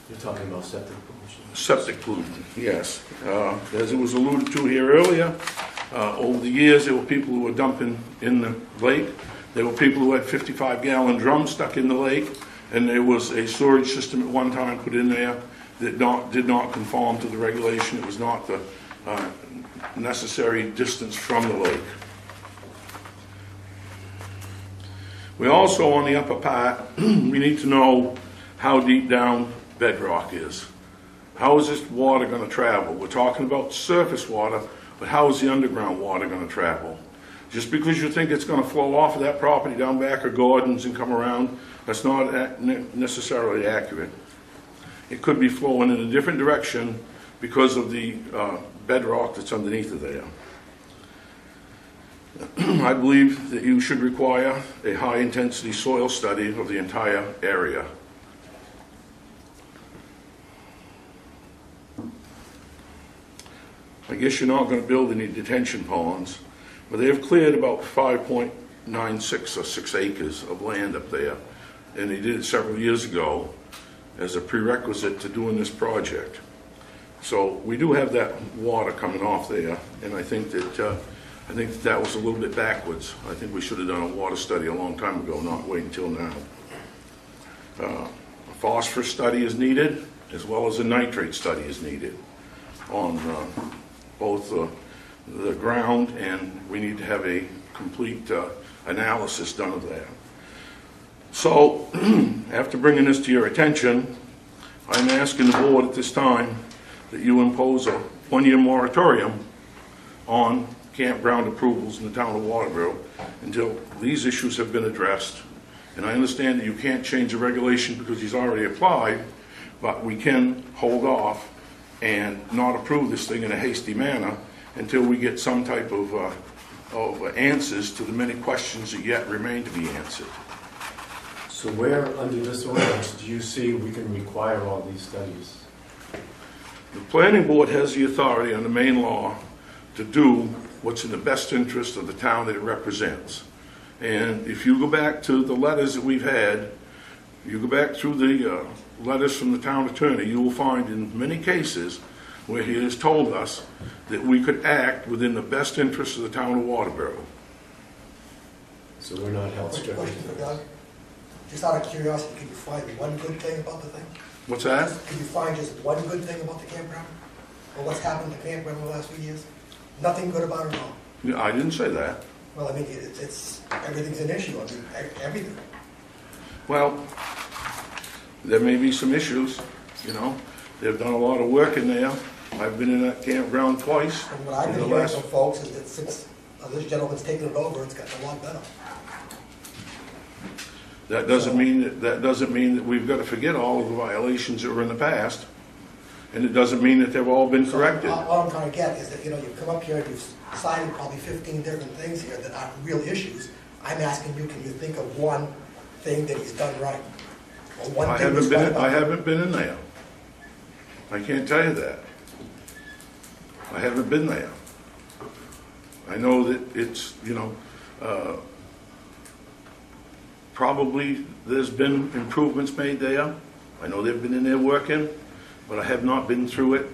You're talking about septic pollution? Septic pollution, yes. As it was alluded to here earlier, over the years there were people who were dumping in the lake. There were people who had 55-gallon drums stuck in the lake, and there was a storage system at one time put in there that did not conform to the regulation. It was not the necessary distance from the lake. We also, on the upper part, we need to know how deep down bedrock is. How is this water going to travel? We're talking about surface water, but how is the underground water going to travel? Just because you think it's going to flow off of that property down back of Gordon's and come around, that's not necessarily accurate. It could be flowing in a different direction because of the bedrock that's underneath of there. I believe that you should require a high-intensity soil study of the entire area. I guess you're not going to build any detention ponds, but they've cleared about 5.96 or 6 acres of land up there, and they did it several years ago as a prerequisite to doing this project. So we do have that water coming off there, and I think that was a little bit backwards. I think we should have done a water study a long time ago, not wait until now. A phosphorus study is needed, as well as a nitrate study is needed on both the ground, and we need to have a complete analysis done of that. So, after bringing this to your attention, I'm asking the board at this time that you impose a one-year moratorium on campground approvals in the town of Waterboro until these issues have been addressed. And I understand that you can't change the regulation because he's already applied, but we can hold off and not approve this thing in a hasty manner until we get some type of answers to the many questions that yet remain to be answered. So where under this ordinance do you see we can require all these studies? The planning board has the authority under main law to do what's in the best interest of the town that it represents. And if you go back to the letters that we've had, you go back through the letters from the town attorney, you will find in many cases where he has told us that we could act within the best interest of the town of Waterboro. So we're not held Quick strictly question to for this. Doug. Just out of curiosity, can you find one good thing about the thing? What's that? Can you find just one good thing about the campground? Or what's happened to the campground in the last few years? Nothing good about it at all? Yeah, I didn't say that. Well, I mean, it's everything's an issue. I mean, everything. Well, there may be some issues, you know. They've done a lot of work in there. I've been in that campground twice. And what I've in been the hearing last- from folks is that since this gentleman's taken it over, it's gotten a lot better. That doesn't mean that we've got to forget all of the violations that were in the past, and it doesn't mean that they've all been corrected. All I'm trying to get is that, you've come up here and you've cited probably 15 different things here that are real issues. I'm asking you, can you think of one thing that he's done right? Or one I thing that's right about it? haven't been in there. I can't tell you that. I haven't been there. I know that it's, probably there's been improvements made there. I know they've been in there working, but I have not been through it.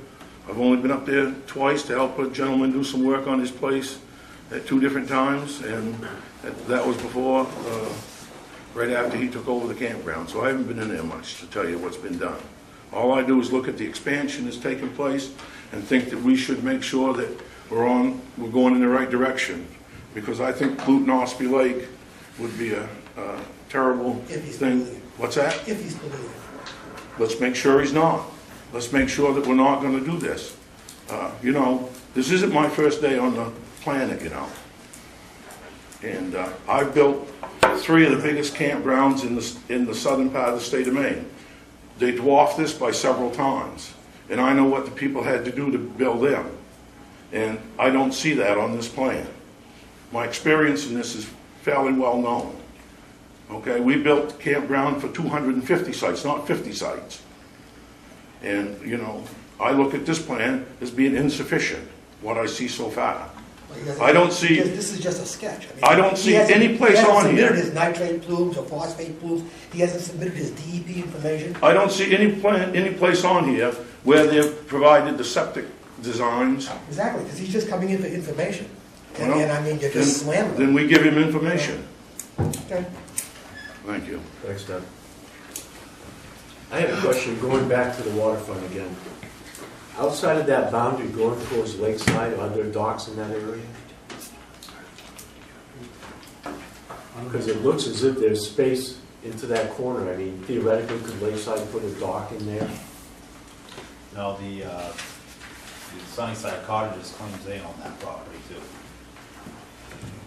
I've only been up there twice to help a gentleman do some work on his place at 2 different times, and that was before, right after he took over the campground. So I haven't been in there much to tell you what's been done. All I do is look at the expansion that's taking place and think that we should make sure that we're going in the right direction, because I think polluting Ossipee Lake would be a terrible If he's thing. polluting. What's that? If he's polluting. Let's make sure he's not. Let's make sure that we're not going to do this. You know, this isn't my first day on the planet, you know. And I've built 3 of the biggest campgrounds in the southern part of the state of Maine. They dwarfed this by several times. And I know what the people had to do to build them. And I don't see that on this plan. My experience in this is fairly well known. Okay, we built campground for 250 sites, not 50 sites. And, you know, I look at this plan as being insufficient, what I see so far. I don't see... This is just a sketch. I don't see any place on He hasn't here. submitted his nitrate plumes or phosphate plumes. He hasn't submitted his DEP information. I don't see any place on here where they've provided the septic designs. Exactly, because he's just coming in for information. And, Well, and I mean, you're just slamming him. Then we give him information. Okay. Thank you. Thanks, Doug. I have a question, going back to the waterfront again. Outside of that boundary going towards Lakeside, are there docks in that area? Because it looks as if there's space into that corner. I mean, theoretically, could Lakeside put a dock in there? No, the Sunnyside Cottages claims they own that property too.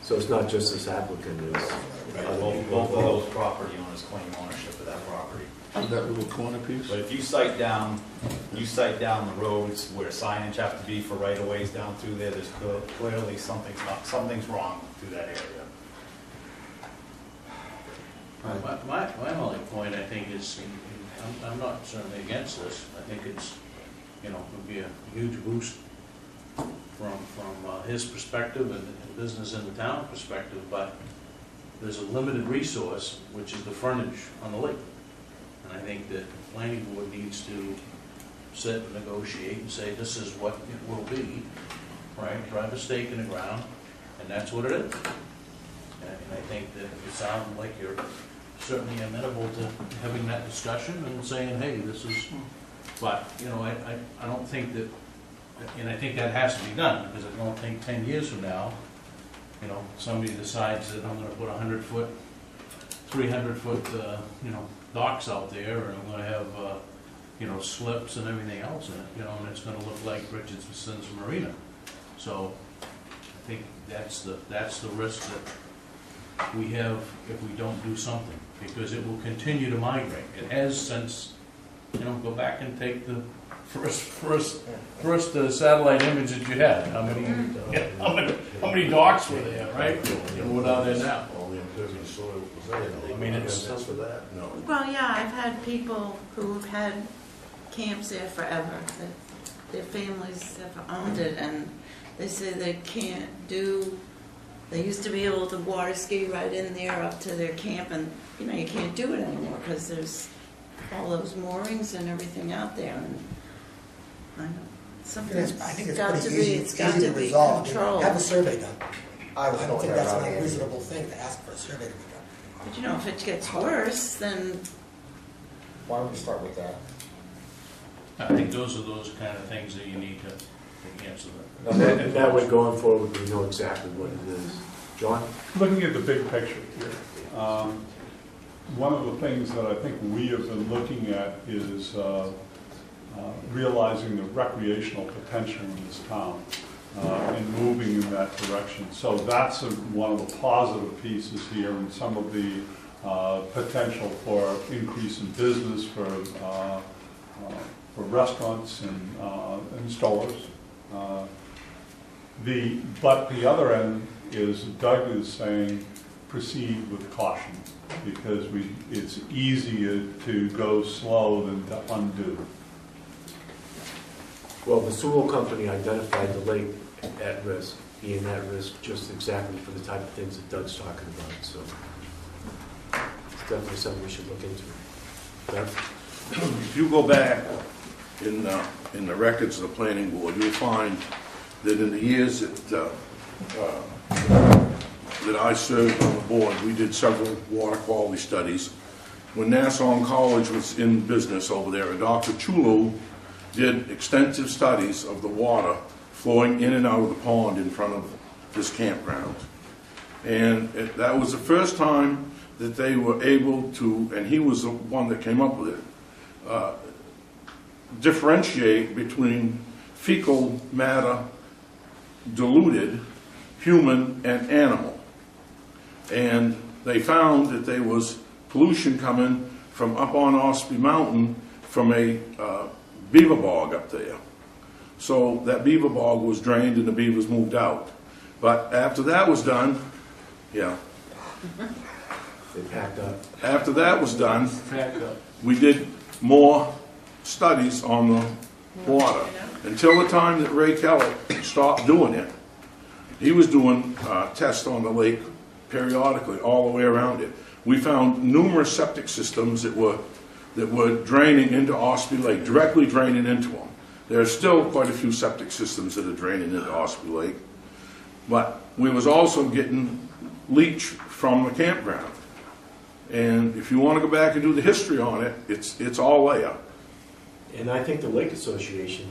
So it's not just this applicant, it's Both of those property owners claim ownership of that property. That little corner piece? But if you cite down the roads where signage have to be for right-of-ways down through there, there's clearly something's wrong through that area. My only point, I think, is, I'm not certainly against this. I think it's, you know, would be a huge boost from his perspective and business in the town perspective, but there's a limited resource, which is the frontage on the lake. And I think that the planning board needs to sit and negotiate and say, this is what it will be, right? Drive a stake in the ground, and that's what it is. And I think that you sound like you're certainly amenable to having that discussion and saying, hey, this is, but, you know, I don't think that, and I think that has to be done, because I don't think 10 years from now, you know, somebody decides that I'm gonna put 100-foot, 300-foot, you know, docks out there, and I'm gonna have, you know, slips and everything else in it, you know, and it's gonna look like Richardson's Marina. So I think that's the risk that we have if we don't do something, because it will continue to migrate. It has since, you know, go back and take the first satellite image that you had. How many docks were there, right? And what are there now? I mean, it's Well, yeah, I've had people who've had camps there forever, that their families have owned it, and they say they can't do, they used to be able to water ski right in there up to their camp, and, you know, you can't do it anymore, because there's all those moorings and everything out there, and I know, something's I think it's got pretty to be, easy, it's got easy to to be resolve. controlled. Have a survey done. I I was don't told think that that's an around here. unreasonable thing to ask for a survey to be done. But you know, if it gets worse, then Why don't we start with that? I think those are those kind of things that you need to answer. And that way going forward, we know exactly what it is. John? Looking at the big picture here, one of the things that I think we have been looking at is realizing the recreational potential in this town and moving in that direction. So that's one of the positive pieces here, and some of the potential for increase in business for restaurants and stores. But the other end is Doug is saying proceed with caution, because it's easier to go slow than to undo. Well, the Sewell Company identified the lake at risk, being at risk just exactly for the type of things that Doug's talking about, so it's definitely something we should look into. Beth? If you go back in the records of the planning board, you'll find that in the years that I served on the board, we did several water quality studies. When Nassau College was in business over there, Dr. Chulu did extensive studies of the water flowing in and out of the pond in front of this campground. And that was the first time that they were able to, and he was the one that came up with it, differentiate between fecal matter, diluted, human, and animal. And they found that there was pollution coming from up on Ossipee Mountain from a beaver bog up there. So that beaver bog was drained and the beavers moved out. But after that was done, yeah. They packed up. After that was done, we did more studies on the water until the time that Ray Keller stopped doing it. He was doing tests on the lake periodically all the way around it. We found numerous septic systems that were draining into Ossipee Lake, directly draining into them. There are still quite a few septic systems that are draining into Ossipee Lake, but we was also getting leach from the campground. And if you want to go back and do the history on it, it's all there. And I think the Lake Association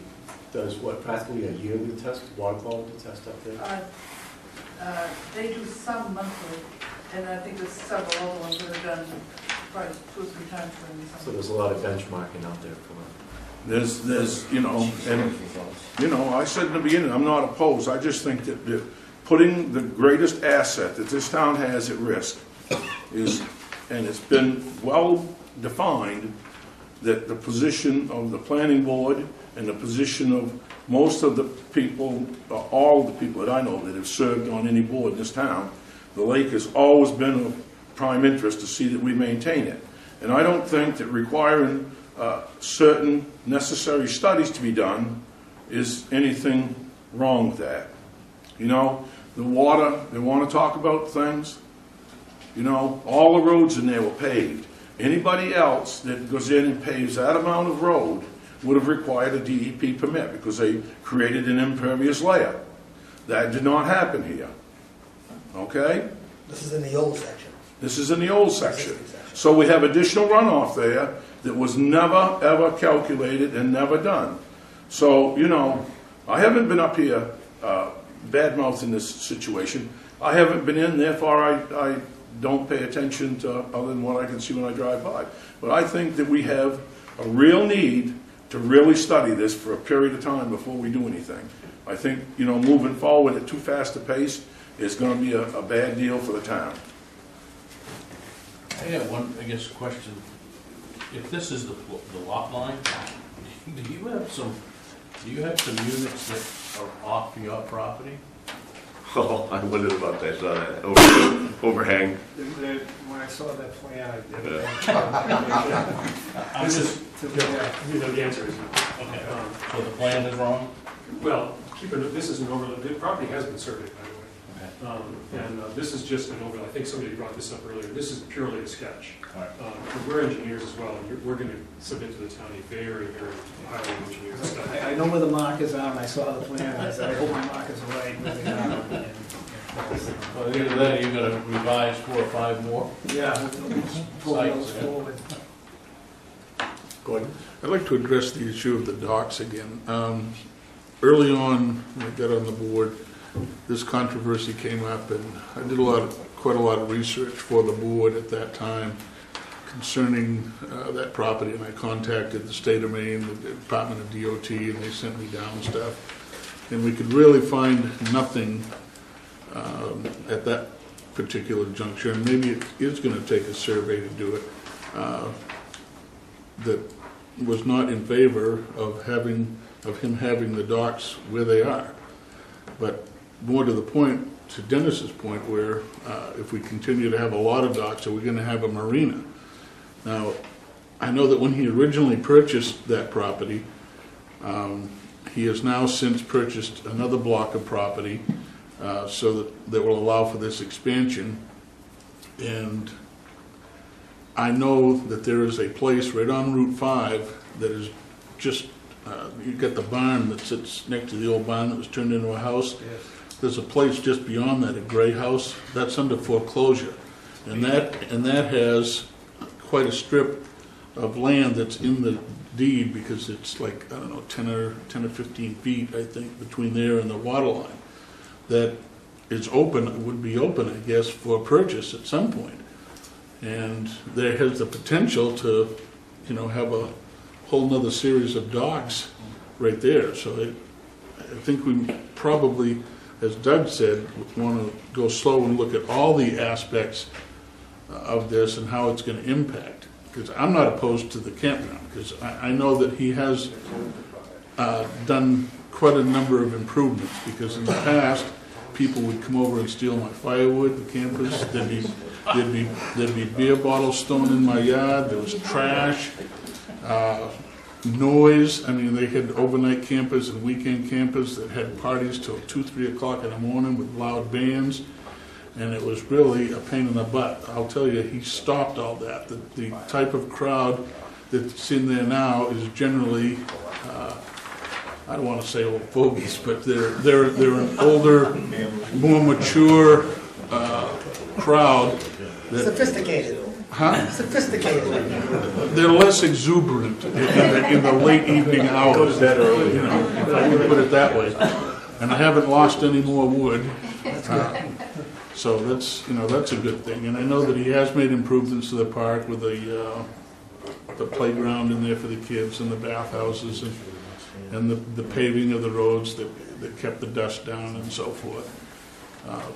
does what, practically a yearly test, water quality test up there? They do some monthly, and I think there's several other ones that are done probably 2 or 3 times during the summer. So there's a lot of benchmarking out there for There's, you know, and, you know, I said in the beginning, I'm not opposed. I just think that putting the greatest asset that this town has at risk is, and it's been well defined, that the position of the planning board and the position of most of the people, all the people that I know that have served on any board in this town, the lake has always been of prime interest to see that we maintain it. And I don't think that requiring certain necessary studies to be done is anything wrong with that. You know, the water, they want to talk about things. You know, all the roads in there were paved. Anybody else that goes in and paves that amount of road would have required a DEP permit because they created an impervious layer. That did not happen here. Okay? This is in the old section. This is in the old section. So we have additional runoff there that was never, ever calculated and never done. So, you know, I haven't been up here bad-mouthing this situation. I haven't been in, therefore I don't pay attention to other than what I can see when I drive by. But I think that we have a real need to really study this for a period of time before we do anything. I think, you know, moving forward at too fast a pace is going to be a bad deal for the town. I have one, I guess, question. If this is the lot line, do you have some units that are off your property? Oh, I wondered about that, saw that overhang. When I saw that plan, I did it. I'm just, You know, the answer is okay, so the plan is wrong? well, this is an overlay, the property has been surveyed, by the way. And this is just an overlay. I think somebody brought this up earlier. This is purely a sketch. All right. We're engineers as well, and we're going to submit to the town a very, very highly engineered study. I know where the markers are, and I saw the plan, and I said, I hope my markers are right where they are. Well, either that or you're gonna revise 4 or 5 more? Yeah, pull those yeah. forward. Gordon? I'd like to address the issue of the docks again. Early on, when I got on the board, this controversy came up, and I did quite a lot of research for the board at that time concerning that property, and I contacted the state of Maine, the Department of DOT, and they sent me down stuff. And we could really find nothing at that particular juncture, and maybe it is going to take a survey to do it, that was not in favor of him having the docks where they are. But more to the point, to Dennis's point, where if we continue to have a lot of docks, are we going to have a marina? Now, I know that when he originally purchased that property, he has now since purchased another block of property so that will allow for this expansion. And I know that there is a place right on Route 5 that is just you've got the barn that sits next to the old barn that was turned into a house. There's a place just beyond that, a gray house, that's under foreclosure. And that has quite a strip of land that's in the deed because it's like, I don't know, 10 or 15 feet, I think, between there and the water line. That is open, would be open, I guess, for purchase at some point. And there has the potential to, have a whole nother series of docks right there. So I think we probably, as Doug said, want to go slow and look at all the aspects of this and how it's going to impact. Because I'm not opposed to the campground, because I know that he has done quite a number of improvements, because in the past, people would come over and steal my firewood, the campers, there'd be beer bottles thrown in my yard, there was trash, noise. I mean, they had overnight campers and weekend campers that had parties till 2, 3 o'clock in the morning with loud bands, and it was really a pain in the butt. I'll tell you, he stopped all that. The type of crowd that's in there now is generally, I don't want to say old fogies, but they're an older, more mature crowd. Sophisticated. Huh? Sophisticated. They're less exuberant in the late evening hours. That early, if I can put it that way. And I haven't lost any more wood. So that's a good thing. And I know that he has made improvements to the park with the playground in there for the kids and the bathhouses and the paving of the roads that kept the dust down and so forth.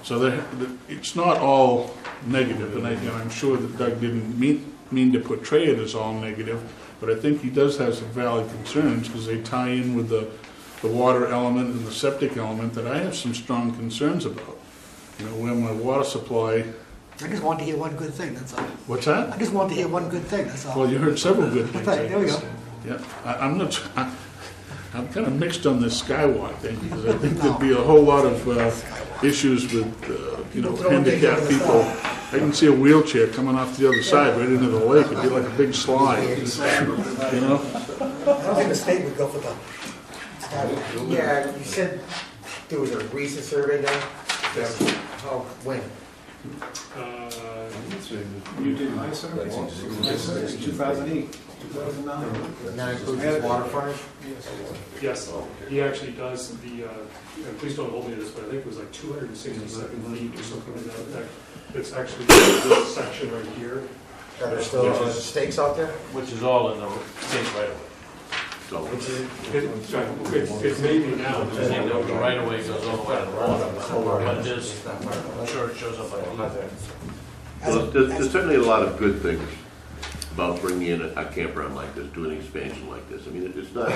So it's not all negative, and I'm sure that Doug didn't mean to portray it as all negative, but I think he does have some valid concerns because they tie in with the water element and the septic element that I have some strong concerns about. Where my water supply... I just want to hear one good thing, that's all. What's that? I just want to hear one good thing, that's all. Well, you heard several good things. Right, there we go. Yeah, I'm kind of mixed on this skywalk thing because I think there'd be a whole lot of issues with, handicapped people. I can see a wheelchair coming off the other side right into the lake. It'd be like a big slide, I don't think the state would go for the... Yeah, you said there was a recent survey done? Oh, when? You did my survey? 2008, 2009. And that includes the water frontage? Yes, he actually does the, and please don't hold me to this, but I think it was like 267 feet or something like that. It's actually this section right here. Are there still stakes out there? Which is all in the state right away. It may be now. I think the right of way goes all the way to the water, but just, I'm sure it shows up on the Well, there's certainly a lot of good things about bringing in a campground like this, doing an expansion like this. I mean, it's not,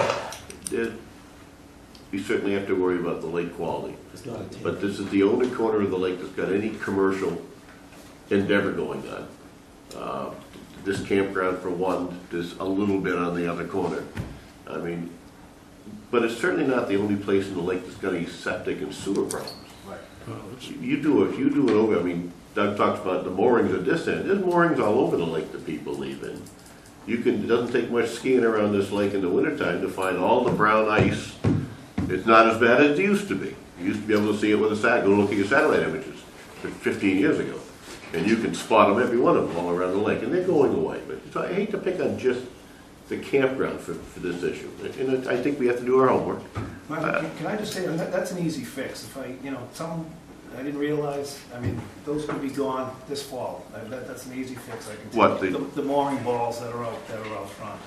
we certainly have to worry about the lake quality. But this is the only corner of the lake that's got any commercial endeavor going on. This campground for one, there's a little bit on the other corner. I mean, but it's certainly not the only place in the lake that's got any septic and sewer problems. Right. If you do an over, I mean, Doug talks about the moorings at this end. There's moorings all over the lake that people leave in. It doesn't take much skiing around this lake in the wintertime to find all the brown ice. It's not as bad as it used to be. You used to be able to see it with a satellite. Go look at your satellite images 15 years ago. And you can spot them, every one of them, all around the lake. And they're going away. But so I hate to pick on just the campground for this issue. And I think we have to do our homework. Can I just say, that's an easy fix. If I didn't realize, I mean, those could be gone this fall. That's an easy fix, I can tell What, you. The mooring balls that are out front.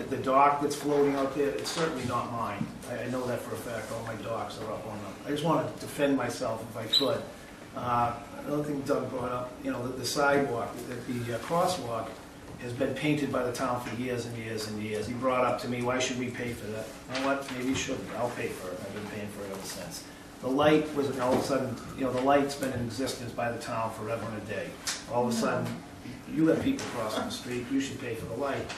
The dock that's floating out there, it's certainly not mine. I know that for a fact. All my docks are up on them. I just want to defend myself if I could. Another thing Doug brought up, the sidewalk, the crosswalk has been painted by the town for years and years and years. He brought up to me, why should we pay for that? You know what, maybe you shouldn't. I'll pay for it. I've been paying for it ever since. The light was, all of a sudden, the light's been in existence by the town forever and a day. All of a sudden, you have people crossing the street, you should pay for the light.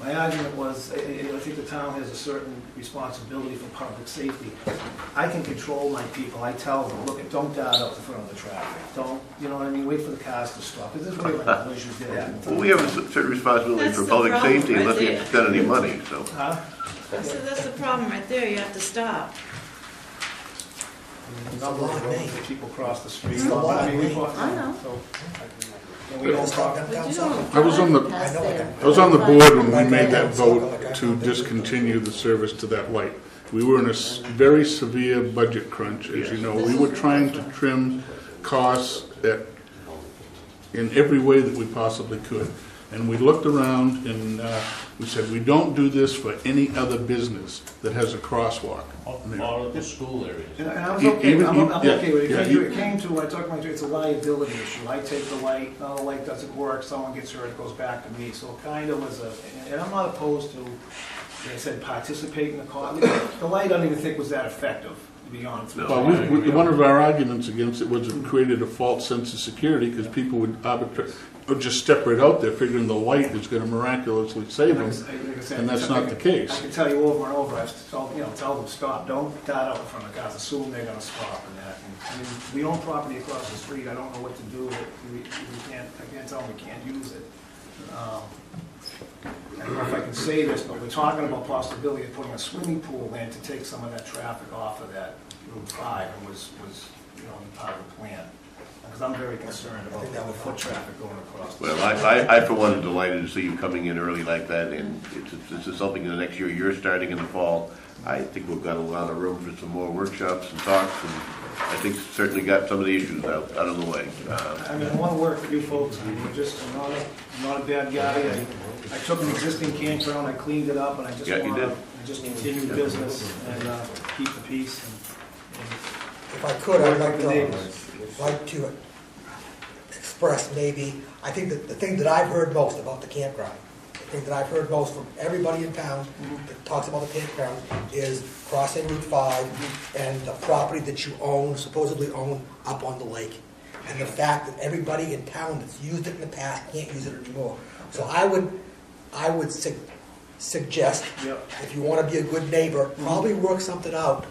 My argument was, I think the town has a certain responsibility for public safety. I can control my people. I tell them, look, don't dart out in front of the traffic. Don't, you know what I mean, wait for the cars to stop. Because there's really like collisions there. Well, we have a certain responsibility That's for the public problem safety right unless we there. have to spend any money, so. Huh? So that's the problem right there, you have to stop. It's a lot of names. People cross the street. It's a lot of names. I know. And we don't talk. But you don't I was on the- drive past there. I was on the board when we made that vote to discontinue the service to that light. We were in a very severe budget crunch, as you know. We were trying to trim costs in every way that we possibly could. And we looked around and we said, we don't do this for any other business that has a crosswalk. All of the school areas. And I was okay, I'm okay with it. Yeah, It came to, I talked about, it's a liability issue. I take the light, no, the light doesn't work, someone gets hurt, it goes back to me. So it kind of was and I'm not opposed to, like I said, participate in the cause. The light, I don't even think was that effective, to be honest with you. Well, one of our arguments against it was it created a false sense of security because people would or just step right out there figuring the light is going to miraculously save them, Like I said, and that's not the case. I can tell you over and over, I've told, tell them, stop, don't dart out in front of cars, assume they're gonna stop and that. And, I mean, we own property across the street, I don't know what to do, I can't tell them we can't use it. I don't know if I can say this, but we're talking about possibility of putting a swimming pool in to take some of that traffic off of that Route 5, and was part of the plan. Because I'm very concerned about the foot traffic going across. Well, I for one am delighted to see you coming in early like that, and this is something in the next year you're starting in the fall. I think we've got a lot of room for some more workshops and talks, and I think certainly got some of the issues out of the way. I mean, I want to work with you folks. I'm not a bad guy. I took an existing campground, I cleaned it up, and I just want to continue business and keep the peace. If I could, I'd like to express maybe, I think that the thing that I've heard most about the campground, the thing that I've heard most from everybody in town that talks about the campground is crossing Route 5 and the property that you own, supposedly own, up on the lake. And the fact that everybody in town that's used it in the past can't use it anymore. So I would suggest, if you want to be a good neighbor, probably work something out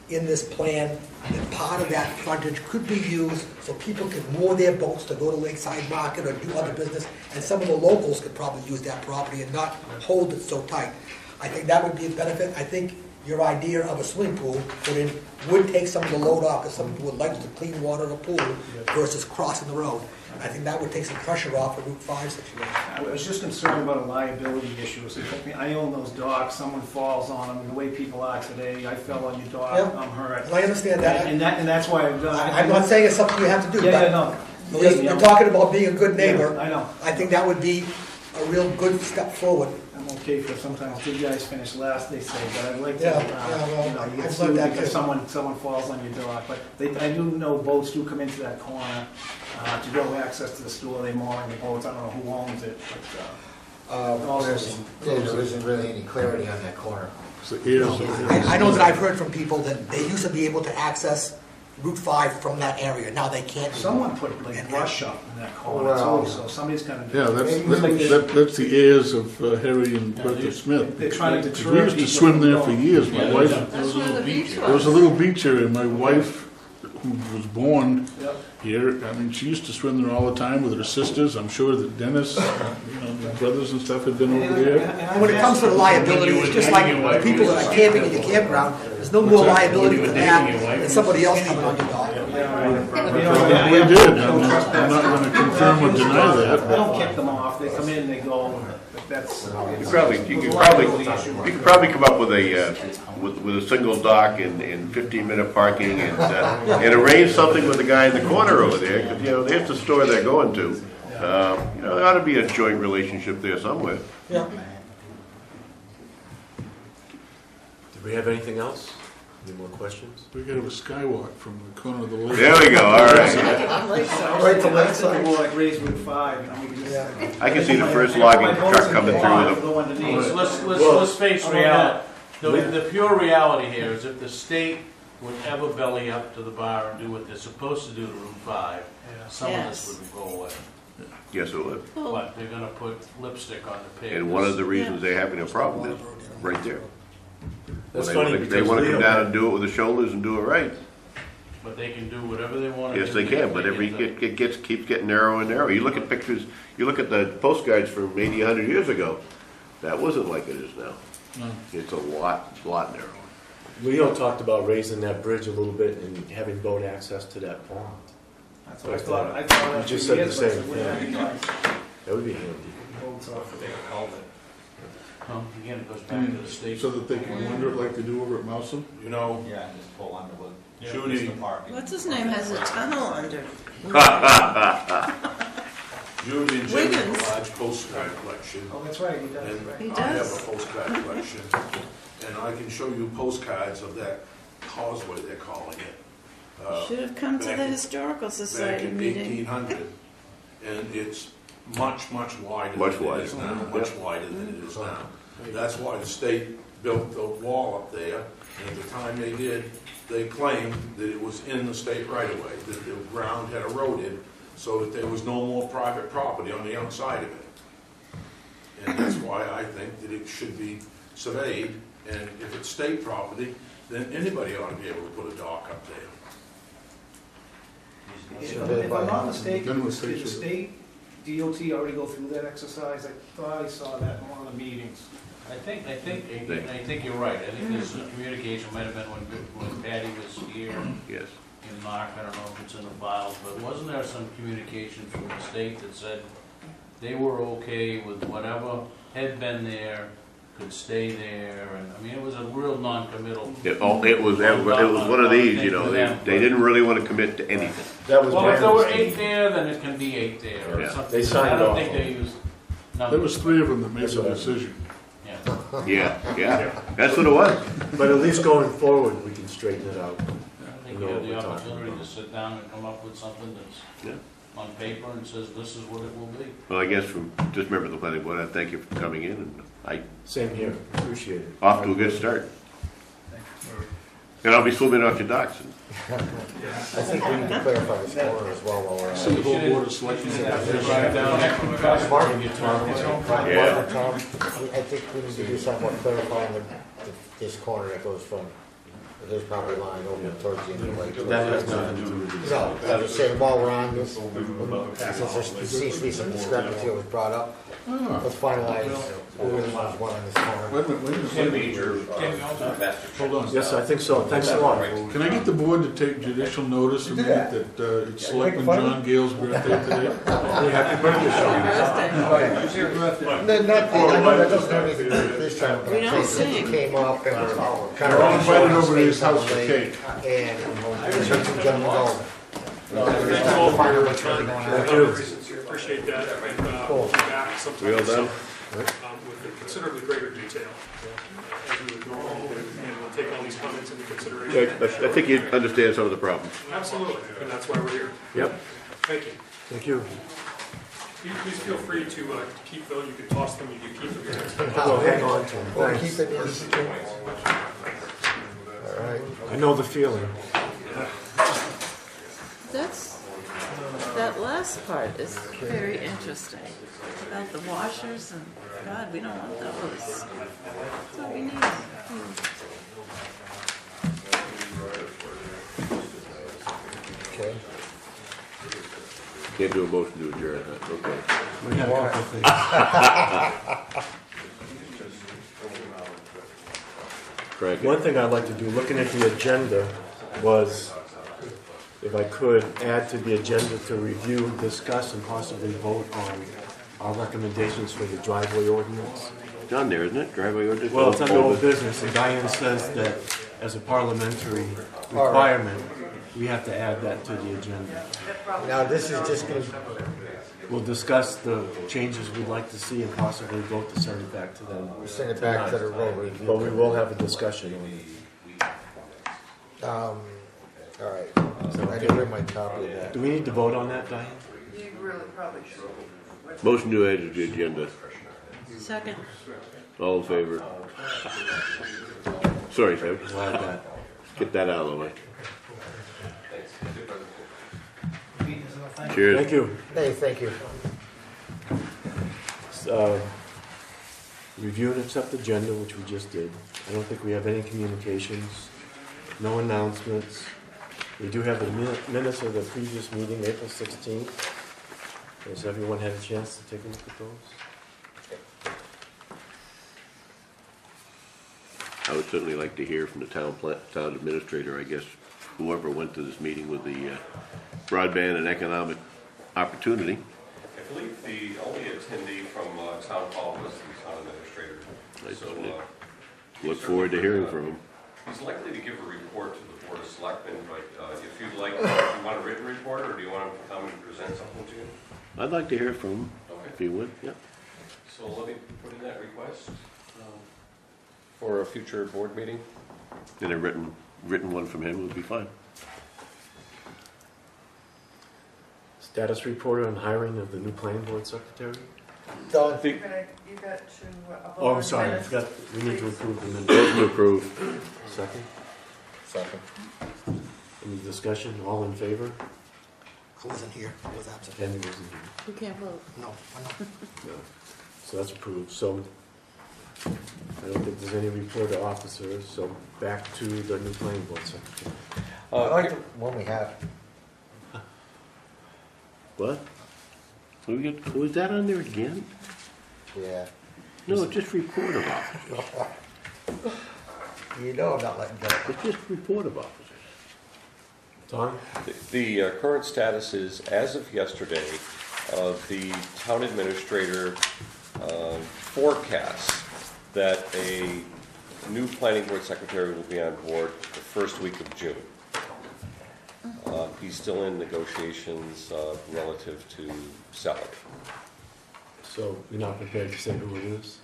in this plan that part of that frontage could be used so people could moor their boats to go to Lakeside Market or do other business, and some of the locals could probably use that property and not hold it so tight. I think that would be a benefit. I think your idea of a swimming pool would take some of the load off, because some people would like to clean water in a pool versus crossing the road. I think that would take some pressure off the Route 5 situation. I was just concerned about a liability issue. I own those docks, someone falls on them, and the way people are today, I fell on your dock, I'm hurt. And I understand that. And that's why I've done it. I'm not saying it's something you have to do, no. but you're talking about being a good neighbor. Yeah, I know. I think that would be a real good step forward. I'm okay for sometimes good guys finish last, they say, but I'd like to, you get I've sued learned that because too. someone falls on your dock. But I do know boats do come into that corner to go access to the store, they mooring the boats, I don't know who owns it, but. There isn't really any clarity on that corner. I know that I've heard from people that they used to be able to access Route 5 from that area. Now they can't. Someone put like brush up in that corner too, so somebody's gonna. Yeah, that's the heirs of Harry and Bertha Smith. They're trying to deter We used to people swim there from for years. My wife, That's where the beach there was a little beach area. My wife, who was born Yep. here, I mean, she used to swim there all the time with her sisters. I'm sure that Dennis, my brothers and stuff had been over there. And when it comes to the liability, it's just like the people that are camping in your campground. There's no more liability for that than somebody else coming on your dog. We did. I'm not going to confirm or deny that. I don't kick them off, they come in, they go, that's. You could probably come up with a single dock and 15-minute parking and arrange something with the guy in the corner over there, because there's the store they're going to. There ought to be a joint relationship there somewhere. Yeah. Do we have anything else? Any more questions? We got a skywalk from the corner of the lake. There we go, all right. Right to Lakeside, more like Race Route 5, we can just. I can see the first logging truck coming through with them. Go underneath. Let's face reality. The pure reality here is if the state would ever belly up to the bar and do what they're supposed to do to Route 5, some of this would go away. Yes, it would. But they're gonna put lipstick on the pig. And one of the reasons they're having a problem is right there. That's They funny wanna- because They wanna Leo- come down and do it with the shoulders and do it right. But they can do whatever they wanna do. Yes, they can, but keeps getting narrower and narrower. You look at pictures, you look at the postcards from maybe 100 years ago, that wasn't like it is now. No. It's a lot narrower. Leo talked about raising that bridge a little bit and having boat access to that pond. That's what I thought, I thought You that just for said the years, but same wouldn't that be nice? That would be handy. Boats off. Again, it goes back to the state. So that they can wander it like they do over at Mousom? You know, Yeah, and just pull Underwood. Judy, The parking. What's his name has a tunnel under? Judy and Jimmy have Wiggins. a large postcard collection. Oh, that's right, he does, And right. He I have does. a postcard collection, and I can show you postcards of that causeway, they're calling it. Should have come to back the in- Historical Back Society in meeting. 1800, and it's much wider Much than it wider. is now, Yep. much wider than it is now. That's why the state built the wall up there, and at the time they did, they claimed that it was in the state right of way, that the ground had eroded, so that there was no more private property on the outside of it. And that's why I think that it should be surveyed, and if it's state property, then anybody ought to be able to put a dock up there. If I'm not mistaken, Then we'll did say the so. state DOT already go through that exercise? I thought I saw that in one of the meetings. I think you're right. I think this communication might have been when Patty was here Yes. in Mark, I don't know if it's in the files, but wasn't there some communication from the state that said they were okay with whatever had been there, could stay there, and, I mean, it was a real non-committal. It was one of these, you know, they didn't really want to commit to anything. That was Well, my if there were understanding. 8 there, then it can be 8 there, or Yeah. something. They signed I don't off think on they it. used There numbers. was 3 of them that made That's the what I- decision. Yeah. Yeah, that's what it was. But at least going forward, we can straighten it out. I think you have the opportunity to sit down and come up with something that's on paper and says, this is what it will be. Well, I guess from, just remember the planning board, I thank you for coming in, and Same here, appreciate it. off to a good start. And I'll be swimming off your docks. I think we need to clarify this corner as well while we're at So the it. whole board of selectmen. Drive down there. Martin, Yeah. Martin, Tom, I think we need to do something more clarifying this corner that goes from his property line over towards the end of the lake. That has nothing to do with this. No, I was saying while we're on this, since there seems to be some discrepancy that was brought up, let's finalize who really wants one on this corner. Wait a minute. Hold on. Yes, I think so. Thanks a lot. Can I get the board to take judicial notice of that it's Selectman John Gale's birthday today? Happy birthday, Sean. No, not, I know that doesn't have anything to do with this time, but We I'm don't saying since sing. it came up and we're kind We're all of. invited over to his house for cake. And there's some gentlemen going. Thank you. Appreciate that, and Cool. we'll be back sometime We all this done? summer, with considerably greater detail, as we would normally do, and we'll take all these comments into consideration. I think you understand some of the problems. Absolutely, and that's why we're here. Yep, Thank you. thank you. Please feel free to keep those, you can toss them, you can keep them. I'll hang on to them. We'll Thanks. keep it in. All right. I know the feeling. That last part is very interesting, about the washers, and God, we don't want those. That's what we need. Okay. Can't do a motion to adjourn, that's okay. We got a couple things. Frank? One thing I'd like to do, looking at the agenda, was, if I could, add to the agenda to review, discuss, and possibly vote on our recommendations for the driveway ordinance. It's on there, isn't it? Driveway ordinance? Well, it's under old business, and Dianne says that as a parliamentary requirement, we have to add that to the agenda. Now, this is just going to, We'll discuss the changes we'd like to see and possibly vote to send it back to them. send it back to the road review. But we will have a discussion on it. All right. I didn't bring my copy of that. Do we need to vote on that, Dianne? You really probably should. Motion to add to the agenda. Second. All in favor? Sorry, Sam. We'll add that. Get that out of the way. Cheers. Thank you. Hey, thank you. Review and accept agenda, which we just did. I don't think we have any communications, no announcements. We do have the minutes of the previous meeting, April 16th. Has everyone had a chance to take a look at those? I would certainly like to hear from the town administrator, I guess, whoever went to this meeting with the broadband and economic opportunity. I believe the only attendee from town hall was the town administrator. So, Look forward to hearing from him. He's likely to give a report to the Board of Selectmen, but if you'd like, if you want a written report, or do you want him to come and present something to you? I'd like to hear from him, Okay. if he would, yeah. So let me put in that request for a future board meeting. And a written one from him would be fine. Status report on hiring of the new planning board secretary? Done. You got to. Oh, I'm sorry, I forgot, we need to approve the minutes. Motion to approve. Second, Second. any discussion, all in favor? I wasn't here, I was absent. Andy wasn't here. You can't vote. No, I'm not. No. So that's approved, so I don't think there's any report to officers, so back to the new planning board secretary. I like the one we have. What? Was that on there again? Yeah. No, just report of officers. You know I'm not letting go. It's just report of officers. Tom? The current status is, as of yesterday, the town administrator forecasts that a new planning board secretary will be on board the first week of June. He's still in negotiations relative to salary. So you're not prepared to say who it is?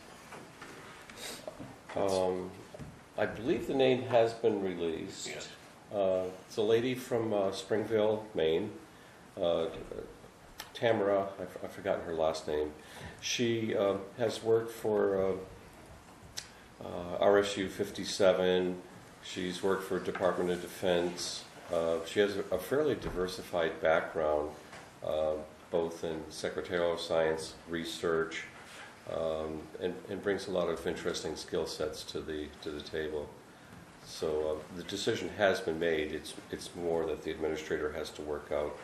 I believe the name has been released. Yes. It's a lady from Springville, Maine, Tamara, I've forgotten her last name. She has worked for RSU 57. She's worked for Department of Defense. She has a fairly diversified background, both in secretarial science, research, and brings a lot of interesting skill sets to the table. So the decision has been made. It's more that the administrator has to work out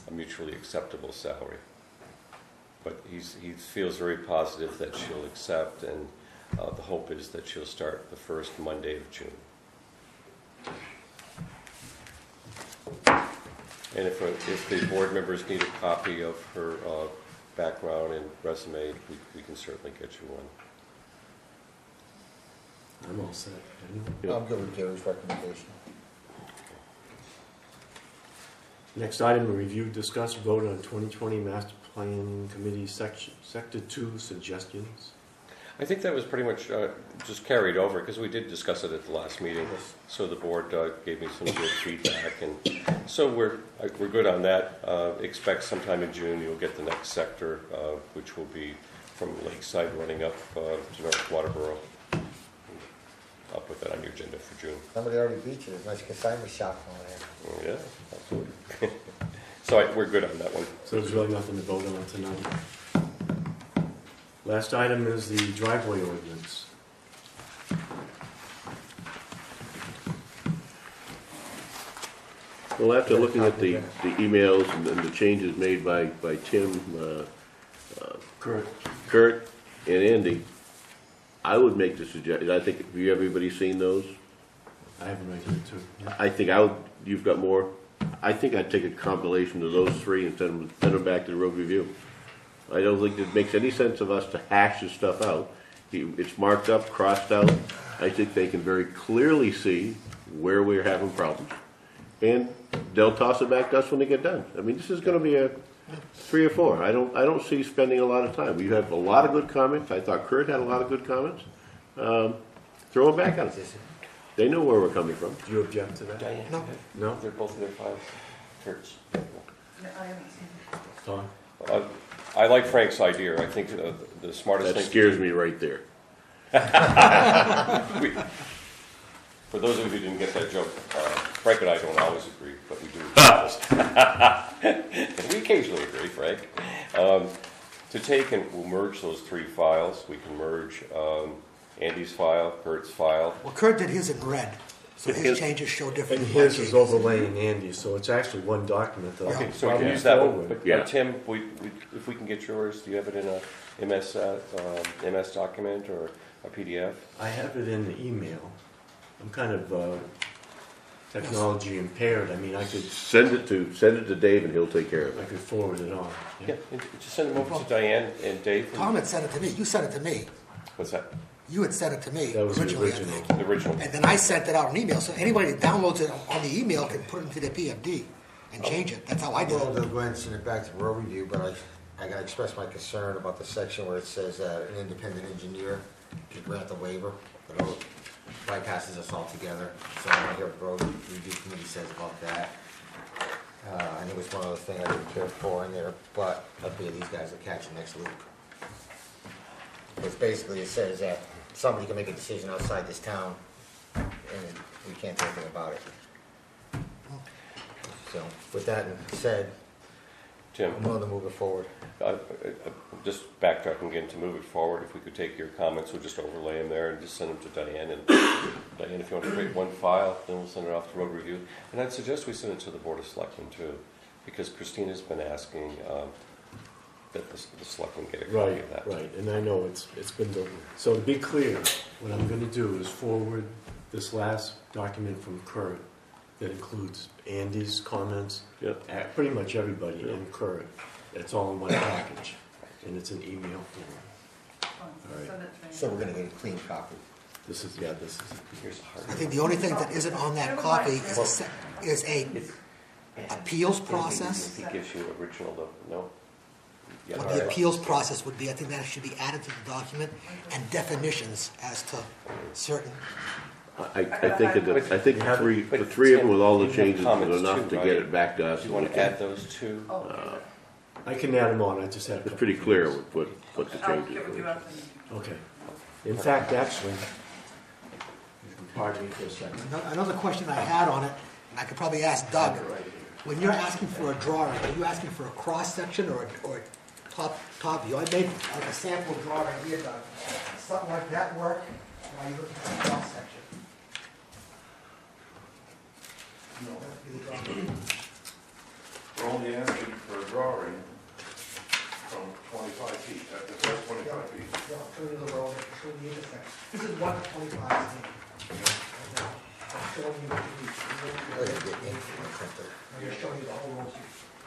a mutually acceptable salary. But he feels very positive that she'll accept, and the hope is that she'll start the first Monday of June. And if the board members need a copy of her background and resume, we can certainly get you one. I'm all set. I'm good with Gary's recommendation. Next item, review, discuss, vote on 2020 Master Planning Committee Sector 2 suggestions. I think that was pretty much just carried over, because we did discuss it at the last meeting. So the board gave me some good feedback, and so we're good on that. Expect sometime in June you'll get the next sector, which will be from Lakeside running up to North Waterboro. I'll put that on your agenda for June. Somebody already beat you. There's a nice consignment shop on there. Yeah, absolutely. So we're good on that one. So there's really nothing to vote on tonight. Last item is the driveway ordinance. Well, after looking at the emails and the changes made by Tim, Kurt, and Andy, I would make the suggestion, I think, have everybody seen those? I have them right here too. Yeah. I think you've got more? I think I'd take a compilation of those three and send them back to the road review. I don't think it makes any sense of us to hash this stuff out. It's marked up, crossed out. I think they can very clearly see where we're having problems. And they'll toss it back to us when they get done. I mean, this is going to be a 3 or 4. I don't see spending a lot of time. We have a lot of good comments. I thought Kurt had a lot of good comments. Throw them back at us. They know where we're coming from. Do you object to that? Dianne? No. No? They're both in their files. Kurt's. I haven't seen it. Tom? I like Frank's idea. I think the smartest That thing. scares me right there. For those of you who didn't get that joke, Frank and I don't always agree, but we do. And we occasionally agree, Frank. To take and we'll merge those three files. We can merge Andy's file, Kurt's file. Well, Kurt did his in red, so His- his changes show different. And his is overlaying Andy's, so it's actually one document though. Okay, so we can Probably use that one. forward. But Tim, if we can get yours, do you have it in a MS document or a PDF? I have it in the email. I'm kind of technology impaired. I mean, I could Send it to Dave and he'll take care of it. I could forward it on. Yeah, and just send them over to Diane and Dave. Tom had sent it to me, you sent it to me. What's that? You had sent it to me That was the originally, I original. think. The original. And then I sent it out on email, so anybody that downloads it on the email can put it into their PFD and change it. That's how I did Well, it. they'll go ahead and send it back to road review, but I gotta express my concern about the section where it says an independent engineer can grant the waiver. The road bypasses us altogether, so I wanna hear what the road review committee says about that. And it was one other thing I didn't care for in there, but hopefully these guys will catch it next loop. Because basically it says that somebody can make a decision outside this town, and we can't do anything about it. So, with that said, Tim, I'm willing to move it forward. just backtrack and get into move it forward. If we could take your comments, we'll just overlay them there and just send them to Diane. And Diane, if you want to create one file, then we'll send it off to road review. And I'd suggest we send it to the Board of Selectmen too, because Christina's been asking that the Selectmen get a copy Right, of that. right, and I know it's been done. So to be clear, what I'm gonna do is forward this last document from Kurt that includes Andy's comments, pretty much everybody, and Kurt. It's all in one package, and it's an email form. All right. Send it to me. So we're gonna get a clean copy. This is Here's the hard I think the only thing that isn't on that copy is a appeals process. He gives you original though, no? Yeah, What all the right. appeals process would be, I think that should be added to the document, and definitions as to certain. I think the three of them with all the changes is enough to get it back to us. Do you want to add those two? I can add them on, I just have. It's pretty clear what the I'll changes get with you are. after. Okay. In fact, actually, pardon me for a second. Another question I had on it, and I could probably ask Doug, when you're asking for a drawing, are you asking for a cross-section or top view? I made like a sample drawing here, Doug. Something like that work, or are you looking for a cross-section? No, that'd be the drawing. We're only asking for a drawing from 25 feet, at the first 25 feet. Yeah, I'll show you the road, I'll show you the intersection. This is 125 feet. I'm showing you what you need. I'm just showing you the whole road.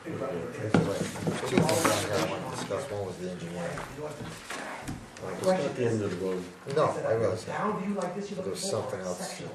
Think about it. Two things on here I want to discuss. One was the engineering. It's not the end of the road. No, I realize that. Down view like this, you're There's looking for something a else. section.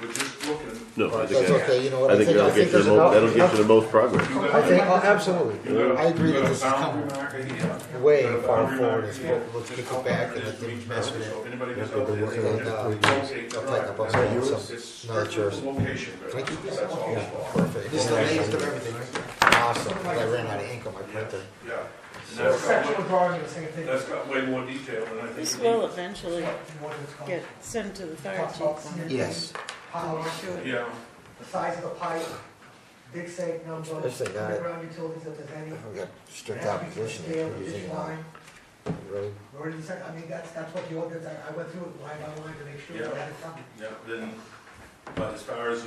We're just looking. No, I That's think okay, you know what? I think that'll get you that'll get you the most progress. I think, oh, absolutely. I agree that this is boundary coming marker here. way Got a far boundary forward. marker It's, here. let's kick it back and let them mess with So it. anybody Yes, that's we've out been there, working on And, it. locate I'll tighten up on the some, right. some, It's no, it's yours. location. Thank you. That's all. Yeah, perfect. This is the latest of everything, right? Awesome. I ran out of ink on my printer. Yeah. And So that's got sectional drawing, the same thing. That's got way more detail than I think. This it will needs. eventually get sent to the fire chief. Yes. Power, Yeah. the size of the pipe, dig safe number, This thing, I- underground utilities if there's any. I've got strict opposition to using line. road. Where did you say, I mean, that's what the ordinance, I went through it line by line to make sure we had it covered. Yeah, then, but as far as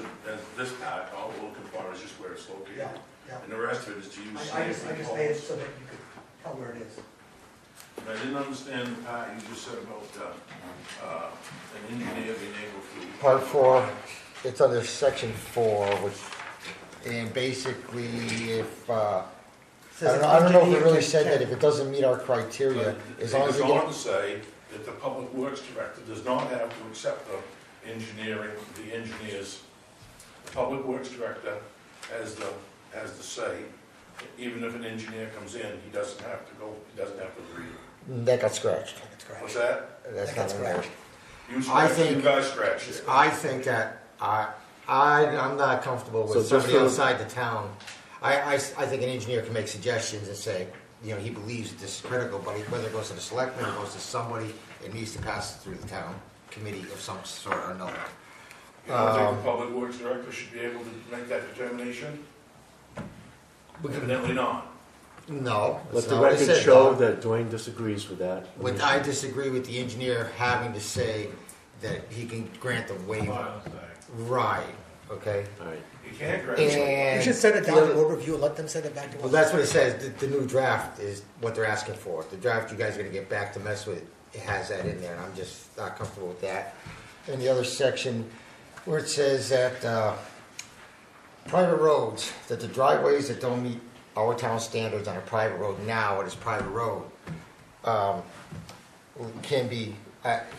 this part, all we're looking for is just where it's located. Yeah, yeah. And the rest of it is to use. I just made it so that you could tell where it is. And I didn't understand the part you just said about, an engineer being able to. Part 4, it's under section 4, which, and basically if, I don't know if it really said that if it doesn't meet our criteria, as long as It we goes on get. to say that the public works director does not have to accept the engineers. The public works director has the say, even if an engineer comes in, he doesn't have to agree. That got scratched. What's that? That's not in there. You scratched, think- you guys scratched it. I think that, I'm not comfortable So with just somebody for- outside the town. I think an engineer can make suggestions and say, you know, he believes this is critical, but whether it goes to the selectmen or goes to somebody, it needs to pass through the town committee of some sort or another. You don't think the public works director should be able to make that determination? Evidently not. No. Let that's the not what it record said, show though. that Dwayne disagrees with that. I disagree with the engineer having to say that he can grant the waiver. Right, okay? All right. You can't grant. You And should send it down to road review and let them send it back to us. well, that's what it says. The new draft is what they're asking for. The draft you guys are gonna get back to mess with, it has that in there, and I'm just not comfortable with that. And the other section where it says that private roads, that the driveways that don't meet our town standards on a private road now, it is private road, can be,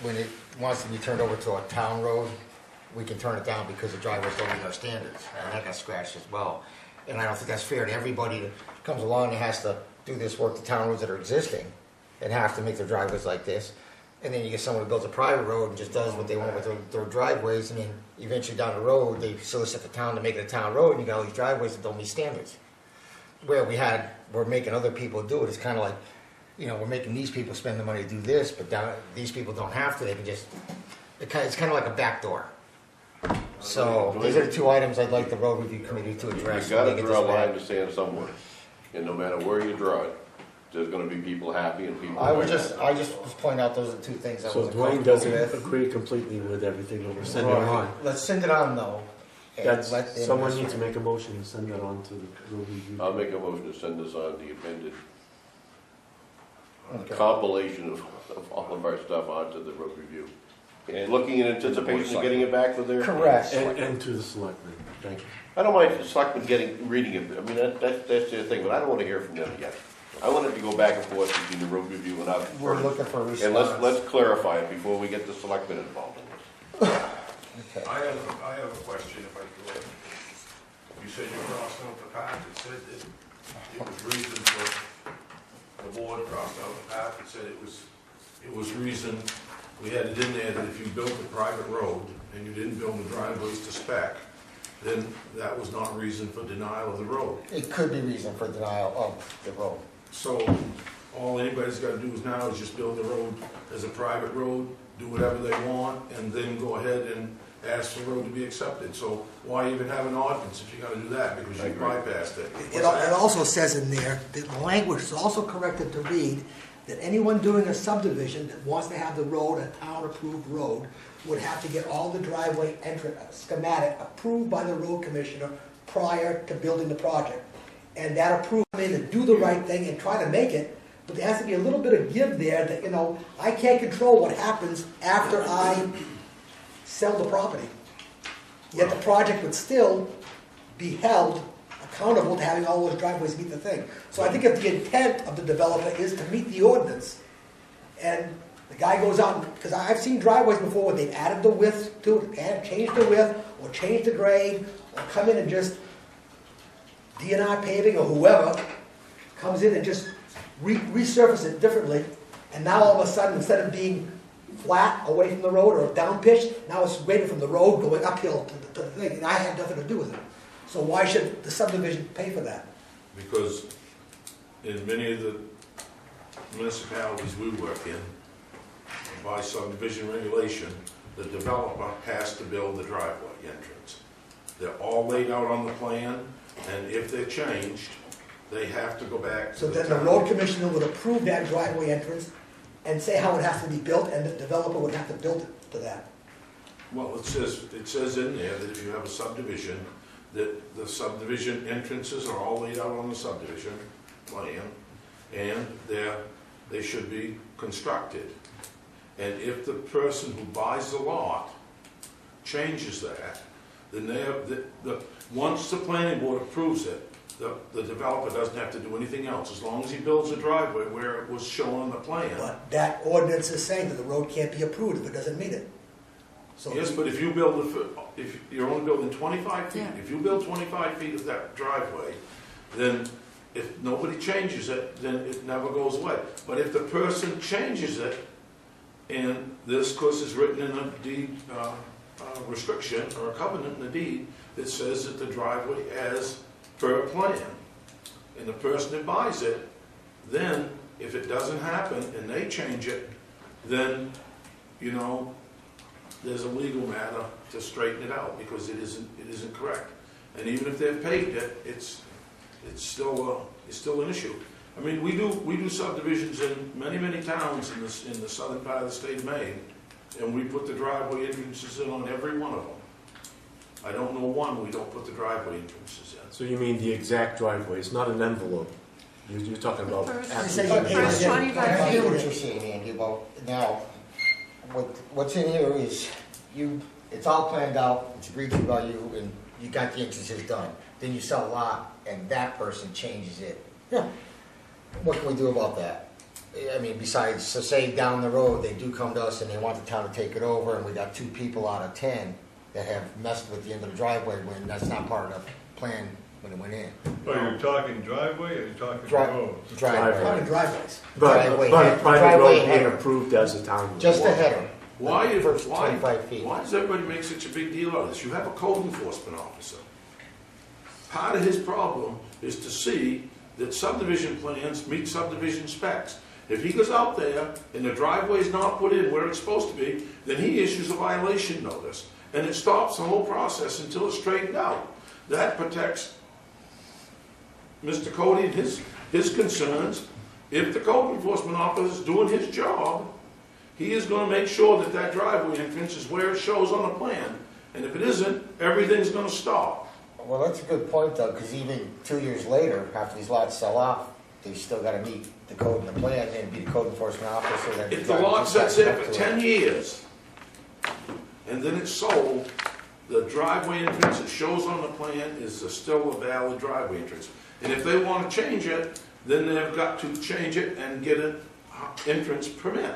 when it wants to be turned over to a town road, we can turn it down because the driveways don't meet our standards, and that got scratched as well. And I don't think that's fair to everybody that comes along and has to do this work, the town roads that are existing, and have to make their driveways like this. And then you get someone who builds a private road and just does what they want with their driveways, and then eventually down the road, they solicit the town to make it a town road, and you got all these driveways that don't meet standards. Where we're making other people do it, it's kind of like, we're making these people spend the money to do this, but these people don't have to, they can just, it's kind of like a backdoor. So, these are the two items I'd like the road review committee to address. You gotta draw a line in the sand somewhere, and no matter where you draw it, there's gonna be people happy and people. I just was pointing out those are the two things I So wasn't Dwayne comfortable doesn't with. agree completely with everything that we're sending Right. on. Let's send it on though. and That's, let them- someone needs to make a motion and send that on to the road review. I'll make a motion to send this on the amended Okay. compilation of all of our stuff onto the road review. And looking in anticipation of getting it back for their. Correct. And to the selectmen, thank you. I don't mind the selectmen reading it, I mean, that's the thing, but I don't wanna hear from them yet. I want it to go back and forth between the road review and us. We're looking for a response. And let's clarify it before we get the selectmen involved in this. Okay. I have a question if I could. You said you crossed out the path, it said it was reason for, the board crossed out the path, it said it was reason, we had it in there that if you built a private road and you didn't build the driveways to spec, then that was not reason for denial of the road. It could be reason for denial of the road. So all anybody's gotta do now is just build the road as a private road, do whatever they want, and then go ahead and ask for the road to be accepted. So why even have an ordinance if you're gonna do that, because you bypassed it? It also says in there, that the language is also corrected to read, that anyone doing a subdivision that wants to have the road a town-approved road would have to get all the driveway schematic approved by the road commissioner prior to building the project. And that approval may to do the right thing and try to make it, but there has to be a little bit of give there that, I can't control what happens after I sell the property. Yet the project would still be held accountable to having all those driveways meet the thing. So I think if the intent of the developer is to meet the ordinance, and the guy goes out, because I've seen driveways before where they've added the width to it, and changed the width, or changed the grade, or come in and just, DNR paving or whoever, comes in and just resurface it differently, and now all of a sudden, instead of being flat away from the road or down pitched, now it's graded from the road going uphill to the thing, and I had nothing to do with it. So why should the subdivision pay for that? Because in many of the municipalities we work in, by subdivision regulation, the developer has to build the driveway entrance. They're all laid out on the plan, and if they're changed, they have to go back to So the then the town. road commissioner would approve that driveway entrance and say how it has to be built, and the developer would have to build it to that. Well, it says in there that if you have a subdivision, that the subdivision entrances are all laid out on the subdivision plan, and they should be constructed. And if the person who buys the lot changes that, then once the planning board approves it, the developer doesn't have to do anything else, as long as he builds a driveway where it was shown on the plan. But that ordinance is saying that the road can't be approved if it doesn't meet it. So Yes, but if you build, if you're only building 25 feet, Yeah. if you build 25 feet of that driveway, then if nobody changes it, then it never goes away. But if the person changes it, and this, of course, is written in a deed restriction or a covenant in the deed that says that the driveway as per plan, and the person that buys it, then if it doesn't happen and they change it, then, there's a legal matter to straighten it out, because it isn't correct. And even if they've paved it, it's still an issue. I mean, we do subdivisions in many towns in the southern part of the state of Maine, and we put the driveway entrances in on every one of them. I don't know one we don't put the driveway entrances in. So you mean the exact driveway, it's not an envelope? You're talking about First- actual- First 25 I hear feet. what you're saying, Andy, about, now, what's in here is, it's all planned out, it's agreed to by you, and you got the entrances done. Then you sell a lot, and that person changes it. Yeah. What can we do about that? I mean, besides, so say down the road, they do come to us and they want the town to take it over, and we got 2 people out of 10 that have messed with the end of the driveway when that's not part of the plan when it went in. Are you talking driveway, or are you talking road? Driveway. County driveways. But Driveway a header. private Driveway road being header. approved as a town road. Just a header. Why First 25 feet. does everybody make such a big deal out of this? You have a code enforcement officer. Part of his problem is to see that subdivision plans meet subdivision specs. If he goes out there and the driveway's not put in where it's supposed to be, then he issues a violation notice. And it stops the whole process until it's straightened out. That protects Mr. Cody and his concerns. If the code enforcement officer is doing his job, he is going to make sure that that driveway entrance is where it shows on the plan. And if it isn't, everything's going to stop. Well, that's a good point, though, because even 2 years later, after these lots sell off, they've still got to meet the code and the plan, and it'd be the code enforcement officer that. If the lot sits there for 10 years, and then it's sold, the driveway entrance that shows on the plan is still a valid driveway entrance. And if they want to change it, then they've got to change it and get an entrance permit.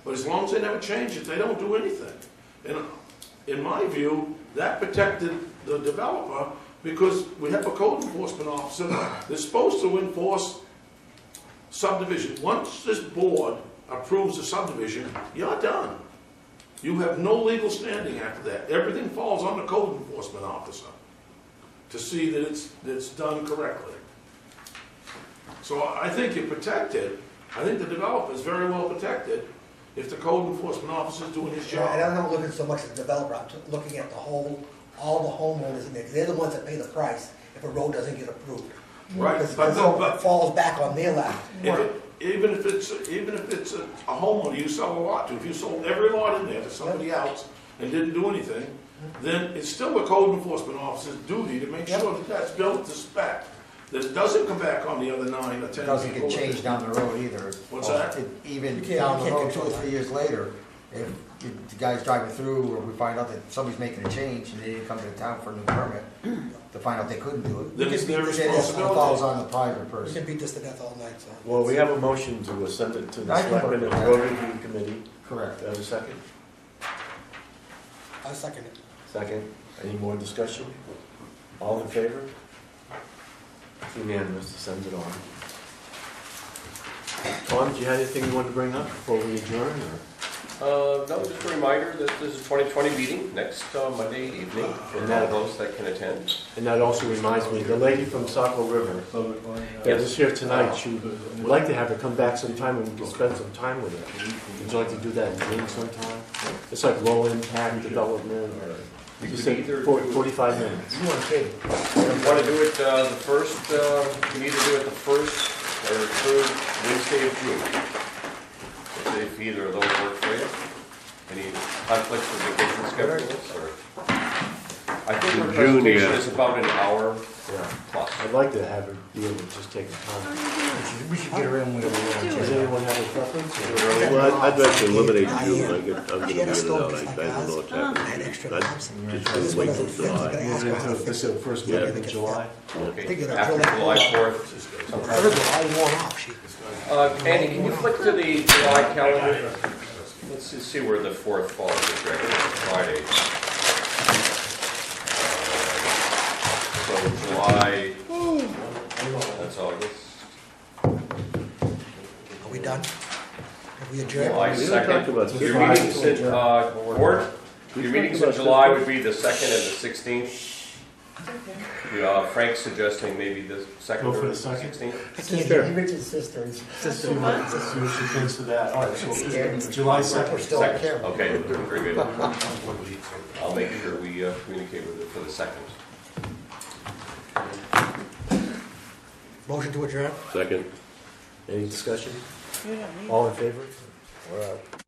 But as long as they never change it, they don't do anything. And in my view, that protected the developer, because we have a code enforcement officer that's supposed to enforce subdivision. Once this board approves a subdivision, you're done. You have no legal standing after that. Everything falls on the code enforcement officer to see that it's done correctly. So I think you're protected. I think the developer is very well protected if the code enforcement officer is doing his job. And I'm not looking so much at the developer, I'm looking at all the homeowners in there, 'cause they're the ones that pay the price if a road doesn't get approved. Right, Because it falls back on their lap. Even if it's a homeowner you sell a lot to, if you sold every lot in there to somebody else and didn't do anything, then it's still a code enforcement officer's duty to make sure that that's built to spec, that it doesn't come back on the other 9 or 10 It doesn't people. get changed down the road either. What's that? Even You can't- down you the can't road, 2 or control 3 years later, if the guy's driving through, or we find out that somebody's making a change and they didn't come to the town for a new permit, to find out they couldn't do it. Then it's their Then it responsibility. falls on the private We person. can beat this to death all night, so. Well, we have a motion to send it to the I can Selectmen work and with Road that. Review Committee. Correct. Do I have a second? I second it. Second. Any more discussion? All in favor? It's unanimous to send it on. Tom, do you have anything you want to bring up before we adjourn, or? No, just a reminder that this is a 2020 meeting next Monday evening for all those that can attend. And that also reminds me, the lady from Saco River, that was here tonight, she would like to have her come back sometime and we can spend some time with her. Would you like to do that in June sometime? It's like low impact development, or You just could say either 45 minutes. You want to kid? You want to do it the first, you can either do it the first or third Wednesday of June. If either of those work for you. Any conflicts with vacation schedules, or? I think the June, presentation yeah. is about an hour Yeah. plus. I'd like to have her be able to just take the time. We should get her in with Does anyone have a preference? Well, I'd like to eliminate I, June, uh, I'm gonna be She had in a and stove out, just I like don't know ours. what's I had happening. extra I'd knobs. just wait till July. Move into this is the first meeting in July. Okay, Think it'll after drill that July hole. 4th. I worn off, she. Andy, can you flick to the July calendar? Let's just see where the 4th falls this year. I think it's Friday. So July, that's August. Are we done? Have we adjourned? July We talked 2nd. about Your Friday. meetings in, Board, your meetings in July would be the 2nd and the 16th. Frank's suggesting maybe the second Go for or the second. 16th. I can't hear Richard's sister. See what she thinks of that. All right, so July 2nd. We're still on Second. camera. Okay, very good. I'll make sure we communicate with it for the second. Motion to adjourn? Second. Any discussion? All in favor? We're out.